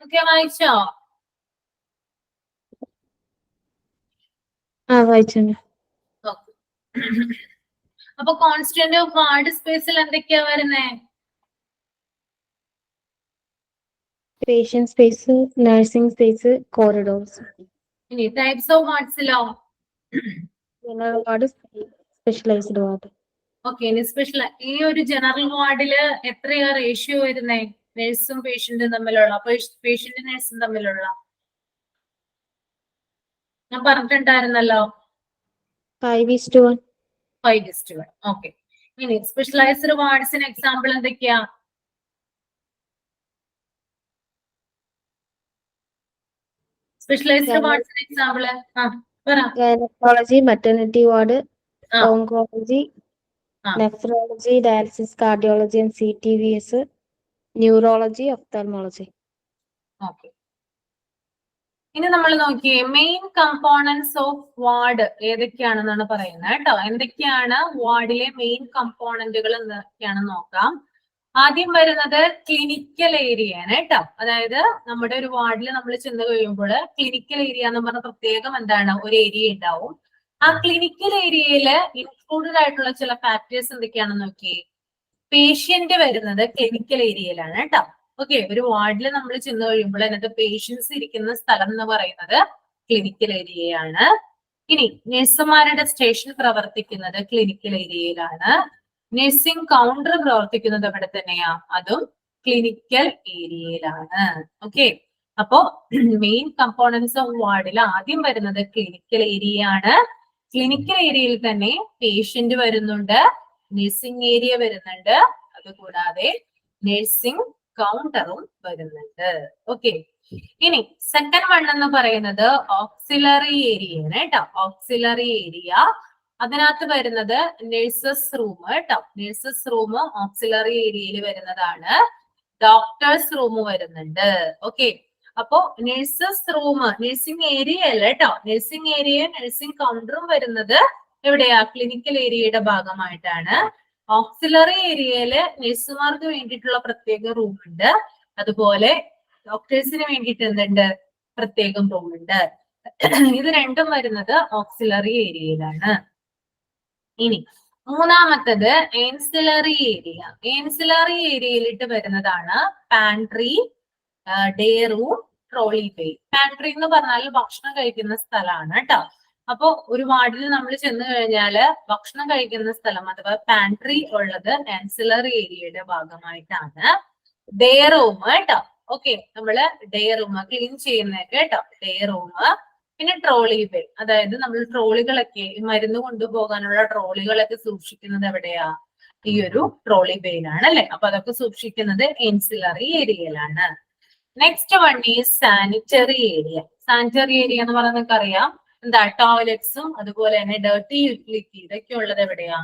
ഓക്കെ, വായിച്ചോ? വായിച്ചു. അപ്പൊ കോൺസ്റ്റന്റ് ഓഫ് വാർഡ് സ്പേസിൽ എന്തൊക്കെയാ വരുന്നേ? Patient space, nursing space, corridors. ഇനി ടൈപ്സ് ഓഫ് വാർഡ്സിലോ? General ward, specialized ward. Okay, ഇനി സ്പെഷ്യൽ ഈ ഒരു ജനറൽ വാർഡില് എത്രയാ റേഷ്യോ വരുന്നേ? നഴ്സും പേഷ്യന്റും തമ്മിലുള്ള, പേഷ്യന്റ് നഴ്സും തമ്മിലുള്ള? ഞാൻ പറഞ്ഞിട്ടുണ്ടായിരുന്നല്ലോ 5:1. 5:1. ഓക്കെ. ഇനി സ്പെഷ്യലൈസ്ഡ് വാർഡ്സിന് എക്സാമ്പിൾ എന്തൊക്കെയാ? സ്പെഷ്യലൈസ്ഡ് വാർഡ്സിന് എക്സാമ്പിൾ പറ. ഗൈനക്കോളജി, മെറ്റർനിറ്റി വാർഡ്, ആ. ഓങ്കോളജി, ആ. Nephrology, dialysis, cardiology and CTVS, neurology, ophthalmology. Okay. ഇനി നമ്മൾ നോക്കിയേ മെയിൻ കമ്പോണൻസ് ഓഫ് വാർഡ് ഏതൊക്കെയാണെന്നാണ് പറയുന്നത് കേട്ടോ. എന്തൊക്കെയാണ് വാർഡിലെ മെയിൻ കമ്പോണന്റുകൾ എന്തൊക്കെയാണെന്ന് നോക്കാം. ആദ്യം വരുന്നത് ക്ലിനിക്കൽ ഏരിയ ആണ് കേട്ടോ. അതായത് നമ്മുടെ ഒരു വാർഡിൽ നമ്മൾ ചെന്ന് കഴിയുമ്പോൾ ക്ലിനിക്കൽ ഏരിയ എന്ന് പറഞ്ഞ പ്രത്യേകം എന്താണ് ഒരു ഏരിയ ഉണ്ടാവും. ആ ക്ലിനിക്കൽ ഏരിയയിൽ ഇൻക്ലൂഡഡ് ആയിട്ടുള്ള ചില ഫാക്ടേഴ്സ് എന്തൊക്കെയാണെന്ന് നോക്കിയേ. പേഷ്യന്റ് വരുന്നത് ക്ലിനിക്കൽ ഏരിയയിലാണ് കേട്ടോ. ഓക്കെ. ഒരു വാർഡിൽ നമ്മൾ ചെന്ന് കഴിയുമ്പോൾ അതിനകത്ത് പേഷ്യൻസ് ഇരിക്കുന്ന സ്ഥലം എന്ന് പറയുന്നത് ക്ലിനിക്കൽ ഏരിയയാണ്. ഇനി നഴ്സുമാരുടെ സ്റ്റേഷൻ പ്രവർത്തിക്കുന്നത് ക്ലിനിക്കൽ ഏരിയയിലാണ്. നഴ്സിംഗ് കൗണ്ടർ പ്രവർത്തിക്കുന്നത് എവിടെ തന്നെയാ? അതും ക്ലിനിക്കൽ ഏരിയയിലാണ്. ഓക്കെ. അപ്പോ മെയിൻ കമ്പോണൻസ് ഓഫ് വാർഡിൽ ആദ്യം വരുന്നത് ക്ലിനിക്കൽ ഏരിയ ആണ്. ക്ലിനിക്കൽ ഏരിയയിൽ തന്നെ പേഷ്യന്റ് വരുന്നുണ്ട്, നഴ്സിംഗ് ഏരിയ വരുന്നുണ്ട്, അതുകൂടാതെ നഴ്സിംഗ് കൗണ്ടറും വരുന്നുണ്ട്. ഓക്കെ. ഇനി സെക്കൻഡ് വൺ എന്ന് പറയുന്നത് ഓക്സിലറി ഏരിയ ആണ് കേട്ടോ. ഓക്സിലറി ഏരിയ അതിനകത്ത് വരുന്നത് നഴ്സസ് റൂം കേട്ടോ. നഴ്സസ് റൂം ഓക്സിലറി ഏരിയയിൽ വരുന്നതാണ്. ഡോക്ടേഴ്സ് റൂം വരുന്നുണ്ട്. ഓക്കെ. അപ്പോ നഴ്സസ് റൂം നഴ്സിംഗ് ഏരിയ അല്ല കേട്ടോ. നഴ്സിംഗ് ഏരിയയും നഴ്സിംഗ് കൗണ്ടറും വരുന്നത് എവിടെയാ? ക്ലിനിക്കൽ ഏരിയയുടെ ഭാഗമായിട്ടാണ്. ഓക്സിലറി ഏരിയയില് നഴ്സുമാർക്ക് വേണ്ടിയിട്ടുള്ള പ്രത്യേക റൂം ഉണ്ട്. അതുപോലെ ഡോക്ടേഴ്സിന് വേണ്ടിയിട്ട് എന്തുണ്ട്? പ്രത്യേകം റൂം ഉണ്ട്. ഇത് രണ്ടും വരുന്നത് ഓക്സിലറി ഏരിയയിലാണ്. ഇനി മൂന്നാമത്തത് ഏൻസിലറി ഏരിയ. ഏൻസിലറി ഏരിയയിലിട്ട് വരുന്നതാണ് pantry, day room, trolley bay. Pantry എന്ന് പറഞ്ഞാൽ ഭക്ഷണം കഴിക്കുന്ന സ്ഥലമാണ് കേട്ടോ. അപ്പോ ഒരു വാർഡിൽ നമ്മൾ ചെന്ന് കഴിഞ്ഞാല് ഭക്ഷണം കഴിക്കുന്ന സ്ഥലം അഥവാ പാൻട്രി ഉള്ളത് ആൻസിലറി ഏരിയയുടെ ഭാഗമായിട്ടാണ്. ഡേ റൂം കേട്ടോ. ഓക്കെ. നമ്മള് ഡേ റൂം ക്ലീൻ ചെയ്യുന്നതൊക്കെ കേട്ടോ. Day room. പിന്നെ ട്രോളി ബേ, അതായത് നമ്മൾ ട്രോളികളൊക്കെ മരുന്ന് കൊണ്ടുപോകാനുള്ള ട്രോളികളൊക്കെ സൂക്ഷിക്കുന്നത് എവിടെയാ? ഈ ഒരു ട്രോളി ബേയിലാണ് അല്ലെ. അപ്പൊ അതൊക്കെ സൂക്ഷിക്കുന്നത് ആൻസിലറി ഏരിയയിലാണ്. Next one is sanitary area. Sanitary area എന്ന് പറയുന്നത് അറിയാം എന്താ? ടോയ്ലറ്റ്സും അതുപോലെ തന്നെ ഡേർട്ടി യൂട്ടിലിറ്റി ഇതൊക്കെ ഉള്ളത് എവിടെയാ?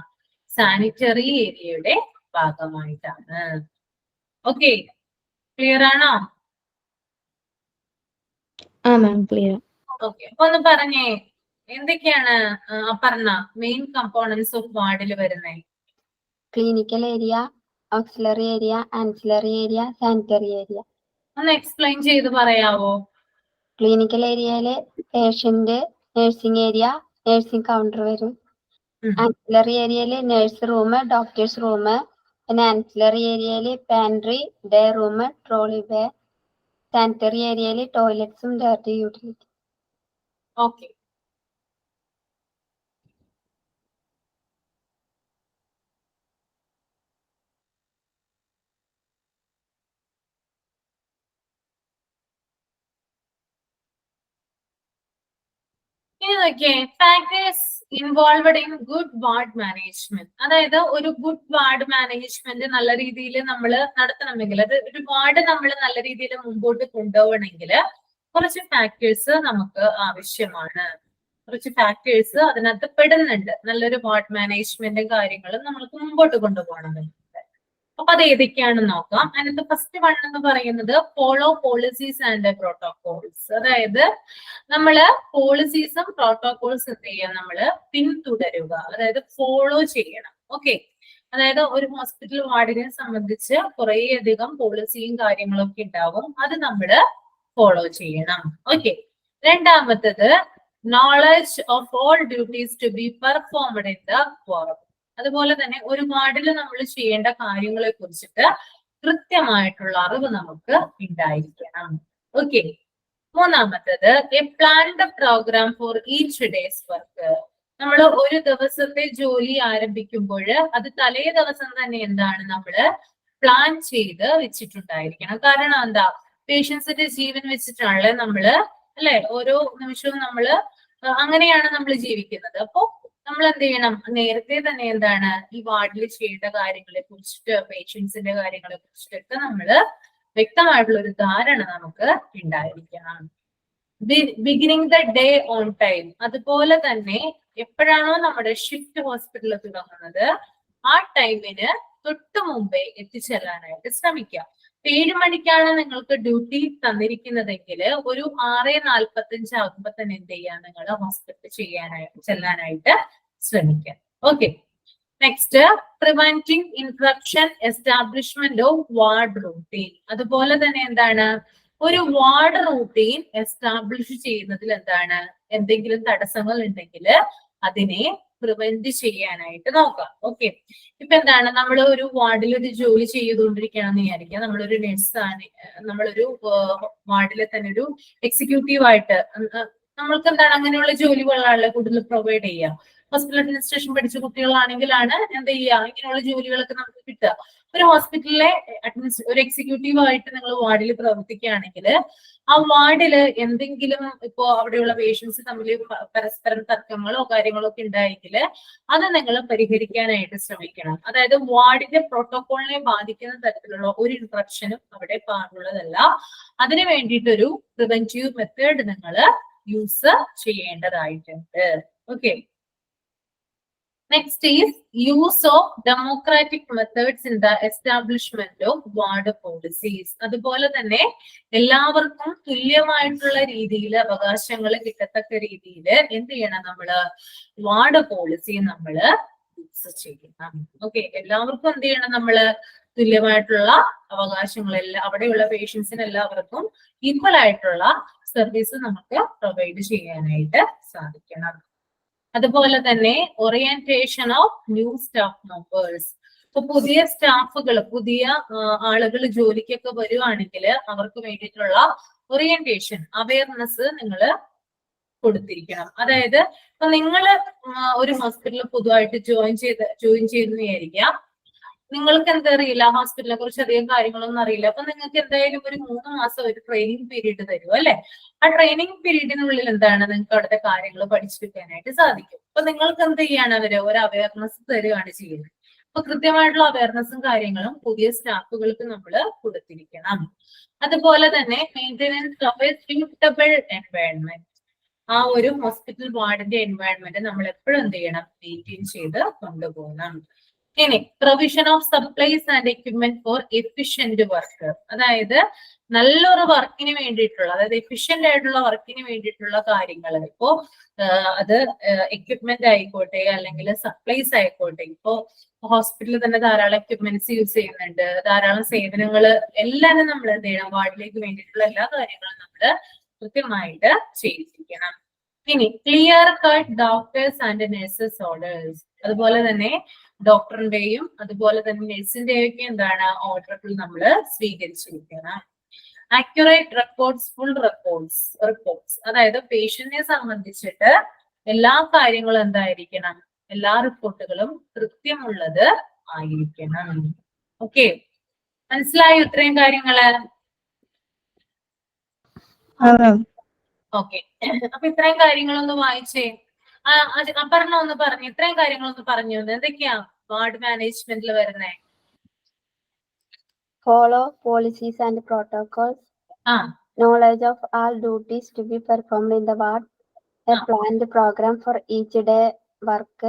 സാനിറ്ററി ഏരിയയുടെ ഭാഗമായിട്ടാണ്. ഓക്കെ. ക്ലിയർ ആണോ? ക്ലിയർ. ഓക്കെ. അപ്പൊ ഒന്ന് പറഞ്ഞേ എന്തൊക്കെയാണ് പറഞ്ഞ മെയിൻ കമ്പോണൻസ് ഓഫ് വാർഡിൽ വരുന്നത്? Clinical area, auxiliary area, ancillary area, sanitary area. ഒന്ന് എക്സ്പ്ലെയിൻ ചെയ്ത് പറയാവോ? ക്ലിനിക്കൽ ഏരിയയില് patient, nursing area, nursing counter വരും. ആൻസിലറി ഏരിയയില് നഴ്സ് റൂം, ഡോക്ടേഴ്സ് റൂം. പിന്നെ ആൻസിലറി ഏരിയയില് pantry, day room, trolley bay. Sanitary ഏരിയയില് ടോയ്ലറ്റ്സും ഡേർട്ടി യൂട്ടിലിറ്റി. ഓക്കെ. ഇനി നോക്കിയേ factors involved in good ward management. അതായത് ഒരു ഗുഡ് വാർഡ് മാനേജ്മെന്റ് നല്ല രീതിയിൽ നമ്മൾ നടത്തണമെങ്കിൽ, അത് ഒരു വാർഡ് നമ്മൾ നല്ല രീതിയിൽ മുമ്പോട്ട് കൊണ്ടുപോകണമെങ്കിൽ കുറച്ച് ഫാക്ടേഴ്സ് നമുക്ക് ആവശ്യമാണ്. കുറച്ച് ഫാക്ടേഴ്സ് അതിനകത്ത് പെടുന്നുണ്ട്. നല്ലൊരു വാർഡ് മാനേജ്മെന്റും കാര്യങ്ങളും നമ്മൾക്ക് മുമ്പോട്ട് കൊണ്ടുപോകണമെങ്കിൽ. അപ്പൊ അത് ഏതൊക്കെയാണെന്ന് നോക്കാം. അതിനകത്ത് ഫസ്റ്റ് വൺ എന്ന് പറയുന്നത് ഫോളോ പോളിസീസ് ആൻഡ് പ്രോട്ടോകോൾസ്. അതായത് നമ്മള് പോളിസീസും പ്രോട്ടോകോൾസ് എന്ത് ചെയ്യാം? നമ്മള് പിന്തുടരുക, അതായത് ഫോളോ ചെയ്യണം. ഓക്കെ. അതായത് ഒരു ഹോസ്പിറ്റൽ വാർഡിനെ സംബന്ധിച്ച് കുറേയധികം പോളിസിയും കാര്യങ്ങളും ഒക്കെ ഉണ്ടാവും. അത് നമ്മള് ഫോളോ ചെയ്യണം. ഓക്കെ. രണ്ടാമത്തത് knowledge of all duties to be performed in the forum. അതുപോലെ തന്നെ ഒരു വാർഡിൽ നമ്മൾ ചെയ്യേണ്ട കാര്യങ്ങളെ കുറിച്ചിട്ട് കൃത്യമായിട്ടുള്ള അറിവ് നമുക്ക് ഉണ്ടായിരിക്കണം. ഓക്കെ. മൂന്നാമത്തത് a planned programme for each day's work. നമ്മൾ ഒരു ദിവസത്തെ ജോലി ആരംഭിക്കുമ്പോൾ അത് തലേ ദിവസം തന്നെ എന്താണ് നമ്മള് പ്ലാൻ ചെയ്ത് വെച്ചിട്ടുണ്ടായിരിക്കണം. കാരണം എന്താ? പേഷ്യൻസിന്റെ ജീവൻ വെച്ചിട്ടാണല്ലേ നമ്മള് അല്ലെ ഓരോ നിമിഷവും നമ്മള് അങ്ങനെയാണ് നമ്മൾ ജീവിക്കുന്നത്. അപ്പോ നമ്മൾ എന്ത് ചെയ്യണം, നേരത്തെ തന്നെ എന്താണ് ഈ വാർഡിൽ ചെയ്യേണ്ട കാര്യങ്ങളെ കുറിച്ചിട്ട്, പേഷ്യൻസിന്റെ കാര്യങ്ങളെ കുറിച്ചിട്ടൊക്കെ നമ്മള് വ്യക്തമായിട്ടുള്ള ഒരു ധാരണ നമുക്ക് ഉണ്ടായിരിക്കണം. Beginning the day on time. അതുപോലെ തന്നെ എപ്പോഴാണോ നമ്മുടെ ഷിഫ്റ്റ് ഹോസ്പിറ്റലിൽ തുടങ്ങുന്നത് ആ ടൈമിന് തൊട്ട് മുമ്പേ എത്തിച്ചെല്ലാനായിട്ട് ശ്രമിക്കുക. 7 മണിക്കാണ് നിങ്ങൾക്ക് ഡ്യൂട്ടി തന്നിരിക്കുന്നതെങ്കിൽ ഒരു 6:45 ആകുമ്പോ തന്നെ എന്ത് ചെയ്യാം, നിങ്ങൾ ഹോസ്പിറ്റലിൽ ചെല്ലാനായിട്ട് ശ്രമിക്കുക. Okay, next preventing interruption, establishment of ward routine. അതുപോലെ തന്നെ എന്താണ്, ഒരു വാർഡ് റൂട്ടീൻ എസ്റ്റാബ്ലിഷ് ചെയ്യുന്നതിൽ എന്താണ്, എന്തെങ്കിലും തടസ്സങ്ങൾ ഉണ്ടെങ്കിൽ അതിനെ പ്രിവെന്റ് ചെയ്യാനായിട്ട് നോക്കാം. ഓക്കെ, ഇപ്പൊ എന്താണ്, നമ്മൾ ഒരു വാർഡിൽ ഒരു ജോലി ചെയ്തുകൊണ്ടിരിക്കുകയാണെന്ന് വിചാരിക്കുക. നമ്മളൊരു നഴ്സാണ്, നമ്മളൊരു വാർഡിലെ തന്നെ ഒരു എക്സിക്യൂട്ടീവ് ആയിട്ട് നമ്മൾക്ക് എന്താണ് അങ്ങനെയുള്ള ജോലികളാണല്ലോ കൂടുതൽ പ്രൊവൈഡ് ചെയ്യുക. ഹോസ്പിറ്റൽ അഡ്മിനിസ്ട്രേഷൻ പഠിച്ച കുട്ടികളാണെങ്കിലാണ് എന്ത് ചെയ്യുക, ഇങ്ങനെയുള്ള ജോലികളൊക്കെ നമുക്ക് കിട്ടുക. ഒരു ഹോസ്പിറ്റലിലെ ഒരു എക്സിക്യൂട്ടീവ് ആയിട്ട് നിങ്ങൾ വാർഡിൽ പ്രവർത്തിക്കുകയാണെങ്കിൽ ആ വാർഡിൽ എന്തെങ്കിലും ഇപ്പോ അവിടെയുള്ള പേഷ്യൻസ് തമ്മിൽ പരസ്പരം തർക്കങ്ങളോ കാര്യങ്ങളോ ഒക്കെ ഉണ്ടായെങ്കിൽ അത് നിങ്ങൾ പരിഹരിക്കാനായിട്ട് ശ്രമിക്കണം. അതായത് വാർഡിന്റെ പ്രോട്ടോകോളിനെ ബാധിക്കുന്ന തരത്തിലുള്ള ഒരു ഇൻട്രപ്ഷനും അവിടെ പാടുള്ളതല്ല. അതിനു വേണ്ടിയിട്ടൊരു പ്രിവെന്റീവ് മെത്തേഡ് നിങ്ങൾ യൂസ് ചെയ്യേണ്ടതായിട്ടുണ്ട്. Okay, next is use of democratic methods in the establishment of ward policies. അതുപോലെ തന്നെ എല്ലാവർക്കും തുല്യമായിട്ടുള്ള രീതിയിൽ അവകാശങ്ങൾ കിട്ടത്തക്ക രീതിയിൽ എന്ത് ചെയ്യണം, നമ്മള് വാർഡ് പോളിസി നമ്മള് യൂസ് ചെയ്യണം. ഓക്കെ, എല്ലാവർക്കും എന്ത് ചെയ്യണം, നമ്മള് തുല്യമായിട്ടുള്ള അവകാശങ്ങളെല്ലാം അവിടെയുള്ള പേഷ്യൻസിന് എല്ലാവർക്കും ഈക്വൽ ആയിട്ടുള്ള സർവീസ് നമുക്ക് പ്രൊവൈഡ് ചെയ്യാനായിട്ട് സാധിക്കണം. അതുപോലെ തന്നെ orientation of new staff members. ഇപ്പൊ പുതിയ സ്റ്റാഫുകൾ, പുതിയ ആളുകൾ ജോലിക്കൊക്കെ വരുവാണെങ്കിൽ അവർക്ക് വേണ്ടിയിട്ടുള്ള ഓറിയന്റേഷൻ, അവയർനെസ് നിങ്ങൾ കൊടുത്തിരിക്കണം. അതായത് ഇപ്പൊ നിങ്ങൾ ഒരു ഹോസ്പിറ്റലിൽ പൊതുവായിട്ട് ജോയിൻ ചെയ്തെന്ന് വിചാരിക്കാം. നിങ്ങൾക്ക് എന്താ അറിയില്ല, ഹോസ്പിറ്റലിനെ കുറിച്ച് അധികം കാര്യങ്ങളൊന്നും അറിയില്ല. അപ്പൊ നിങ്ങൾക്ക് എന്തായാലും ഒരു 3 മാസം ഒരു ട്രെയിനിങ് പീരീഡ് തരും അല്ലെ. ആ ട്രെയിനിങ് പീരീഡിനുള്ളിൽ എന്താണ്, നിങ്ങൾക്ക് അവിടുത്തെ കാര്യങ്ങൾ പഠിച്ചെടുക്കാനായിട്ട് സാധിക്കും. അപ്പൊ നിങ്ങൾക്ക് എന്ത് ചെയ്യാണ്, അവര് ഒരു അവയർനെസ് തരികയാണ് ചെയ്യുന്നത്. അപ്പൊ കൃത്യമായിട്ടുള്ള അവയർനെസ്സും കാര്യങ്ങളും പുതിയ സ്റ്റാഫുകൾക്ക് നമ്മൾ കൊടുത്തിരിക്കണം. അതുപോലെ തന്നെ maintenance of A suitable environment. ആ ഒരു ഹോസ്പിറ്റൽ വാർഡിന്റെ എൻവയൺമെന്റ് നമ്മൾ എപ്പോഴും എന്ത് ചെയ്യണം, മെയിൻറ്റെയിൻ ചെയ്ത് കൊണ്ടുപോകണം. ഇനി provision of supplies and equipment for efficient work. അതായത് നല്ലൊരു വർക്കിന് വേണ്ടിയിട്ടുള്ള, അതായത് എഫിഷ്യന്റ് ആയിട്ടുള്ള വർക്കിന് വേണ്ടിയിട്ടുള്ള കാര്യങ്ങൾ. ഇപ്പോ അത് എക്യുപ്മെന്റ് ആയിക്കോട്ടെ അല്ലെങ്കിൽ സപ്ലൈസ് ആയിക്കോട്ടെ. ഇപ്പോ ഹോസ്പിറ്റലിൽ തന്നെ ധാരാളം എക്യുപ്മെന്റ്സ് യൂസ് ചെയ്യുന്നുണ്ട്, ധാരാളം സേവനങ്ങൾ എല്ലാം നമ്മൾ എന്ത് ചെയ്യണം, വാർഡിലേക്ക് വേണ്ടിയിട്ടുള്ള എല്ലാ കാര്യങ്ങളും നമ്മൾ കൃത്യമായിട്ട് ചെയ്യിപ്പിക്കണം. ഇനി clear cut doctors and nurses orders. അതുപോലെ തന്നെ ഡോക്ടറിന്റെയും അതുപോലെ തന്നെ നഴ്സിന്റെയും ഒക്കെ എന്താണ് ഓർഡറുകൾ നമ്മൾ സ്വീകരിച്ചിരിക്കണം. Accurate records, full reports. അതായത് പേഷ്യന്റിനെ സംബന്ധിച്ചിട്ട് എല്ലാ കാര്യങ്ങളും എന്തായിരിക്കണം, എല്ലാ റിപ്പോർട്ടുകളും കൃത്യമുള്ളത് ആയിരിക്കണം. ഓക്കെ, മനസ്സിലായോ ഇത്രയും കാര്യങ്ങള്? ഓക്കെ, അപ്പൊ ഇത്രയും കാര്യങ്ങളൊന്ന് വായിച്ചേ. അപർണ ഒന്ന് പറഞ്ഞു, ഇത്രയും കാര്യങ്ങളൊന്ന് പറഞ്ഞു. എന്തൊക്കെയാ വാർഡ് മാനേജ്മെന്റിൽ വരുന്നേ? Follow policies and protocols. Knowledge of all duties to be performed in the ward. A planned program for each day work.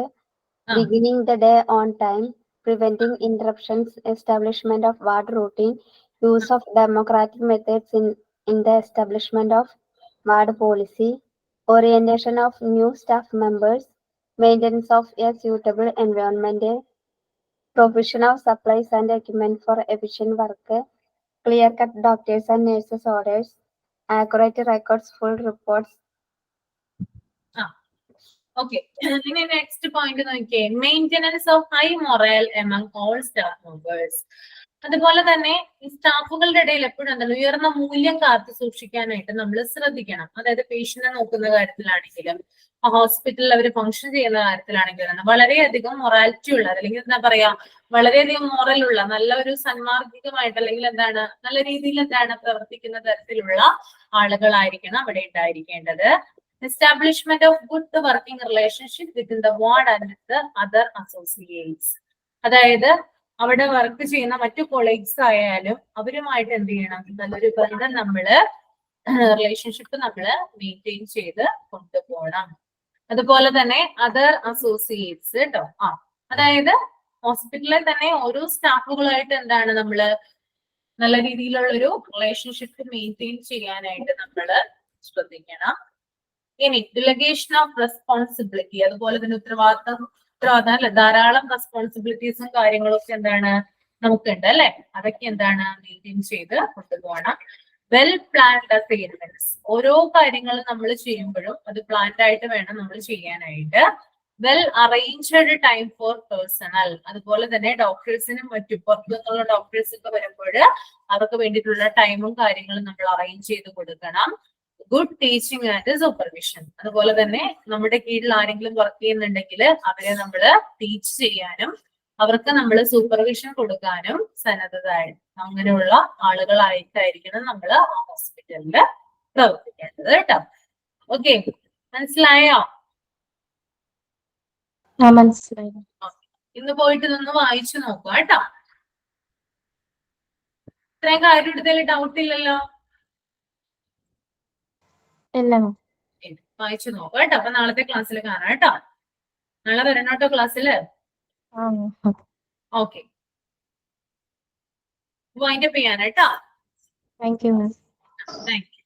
Beginning the day on time. Preventing interruptions. Establishment of ward routine. Use of democratic methods in the establishment of ward policy. Orientation of new staff members. Maintenance of a suitable environment. Provision of supplies and equipment for efficient work. Clear-cut doctors and nurses orders. Accurate records, full reports. Okay. ഇനി next point നോക്കിയേ, maintenance of high moral among all staff members. അതുപോലെ തന്നെ ഈ സ്റ്റാഫുകളുടെ ഇടയിൽ എപ്പോഴും എന്താണ്, ഉയർന്ന മൂല്യം കാത്തു സൂക്ഷിക്കാനായിട്ട് നമ്മൾ ശ്രദ്ധിക്കണം. അതായത് പേഷ്യന്റിനെ നോക്കുന്ന കാര്യത്തിലാണെങ്കിലും ഹോസ്പിറ്റലിൽ അവർ ഫംഗ്ഷൻ ചെയ്യുന്ന കാര്യത്തിലാണെങ്കിലും വളരെയധികം മൊറാലിറ്റി ഉള്ള, അല്ലെങ്കിൽ എന്താ പറയാ, വളരെയധികം മോറലുള്ള, നല്ല ഒരു സന്മാർഗികമായിട്ട് അല്ലെങ്കിൽ എന്താണ് നല്ല രീതിയിൽ എന്താണ് പ്രവർത്തിക്കുന്ന തരത്തിലുള്ള ആളുകളായിരിക്കണം അവിടെ ഉണ്ടായിരിക്കേണ്ടത്. Establishment of good working relationship within the ward and with the other associates. അതായത് അവിടെ വർക്ക് ചെയ്യുന്ന മറ്റു കൊളീഗ്സ് ആയാലും അവരുമായിട്ട് എന്ത് ചെയ്യണം, നല്ലൊരു ബന്ധം നമ്മള് റിലേഷൻഷിപ്പ് നമ്മള് മെയിൻറ്റെയിൻ ചെയ്ത് കൊണ്ടുപോകണം. അതുപോലെ തന്നെ അതർ അസോസിയേറ്റ്സ് കേട്ടോ. അതായത് ഹോസ്പിറ്റലിൽ തന്നെ ഓരോ സ്റ്റാഫുകളായിട്ട് എന്താണ് നമ്മള് നല്ല രീതിയിലുള്ള ഒരു റിലേഷൻഷിപ്പ് മെയിൻറ്റെയിൻ ചെയ്യാനായിട്ട് നമ്മള് ശ്രദ്ധിക്കണം. ഇനി ഡിലഗേഷൻ ഓഫ് റെസ്പോൺസിബിലിറ്റി, അതുപോലെ തന്നെ ഉത്തരവാദിത്തം അല്ല, ധാരാളം റെസ്പോൺസിബിലിറ്റീസും കാര്യങ്ങളും ഒക്കെ എന്താണ് നമുക്കുണ്ട് അല്ലെ, അതൊക്കെ എന്താണ് മെയിൻറ്റെയിൻ ചെയ്ത് കൊണ്ടുപോകണം. വെൽ പ്ലാൻഡ് അസൈൻമെന്റ്സ്, ഓരോ കാര്യങ്ങളും നമ്മൾ ചെയ്യുമ്പോഴും അത് പ്ലാൻഡ് ആയിട്ട് വേണം നമ്മൾ ചെയ്യാനായിട്ട്. Well arranged time for personal, അതുപോലെ തന്നെ ഡോക്ടേഴ്സിനും മറ്റു പുറത്തു നിന്നുള്ള ഡോക്ടേഴ്സ് ഒക്കെ വരുമ്പോൾ അവർക്ക് വേണ്ടിയിട്ടുള്ള ടൈമും കാര്യങ്ങളും നമ്മൾ അറേഞ്ച് ചെയ്ത് കൊടുക്കണം. ഗുഡ് ടീച്ചിങ് ആൻഡ് സൂപ്പർവിഷൻ, അതുപോലെ തന്നെ നമ്മുടെ കീഴിൽ ആരെങ്കിലും വർക്ക് ചെയ്യുന്നുണ്ടെങ്കിൽ അവരെ നമ്മൾ ടീച്ച് ചെയ്യാനും അവർക്ക് നമ്മൾ സൂപ്പർവിഷൻ കൊടുക്കാനും സന്നദ്ധരായിട്ട് അങ്ങനെയുള്ള ആളുകളായിട്ടായിരിക്കണം നമ്മൾ ആ ഹോസ്പിറ്റലിൽ പ്രവർത്തിക്കേണ്ടത് കേട്ടോ. ഓക്കെ, മനസ്സിലായോ? മനസ്സിലായി. ഇന്ന് പോയിട്ട് ഇതൊന്ന് വായിച്ചു നോക്കുക കേട്ടോ. ഇത്രയും കാര്യം എടുത്തതിൽ ഡൗട്ട് ഇല്ലല്ലോ? വായിച്ചു നോക്കുക കേട്ടോ. അപ്പൊ നാളത്തെ ക്ലാസ്സിൽ കാണാം കേട്ടോ. നാളെ വരണോട്ടോ ക്ലാസ്സില്. ഓക്കെ, വൈൻഡപ്പ് ചെയ്യാൻ കേട്ടോ. Thank you. Thank you.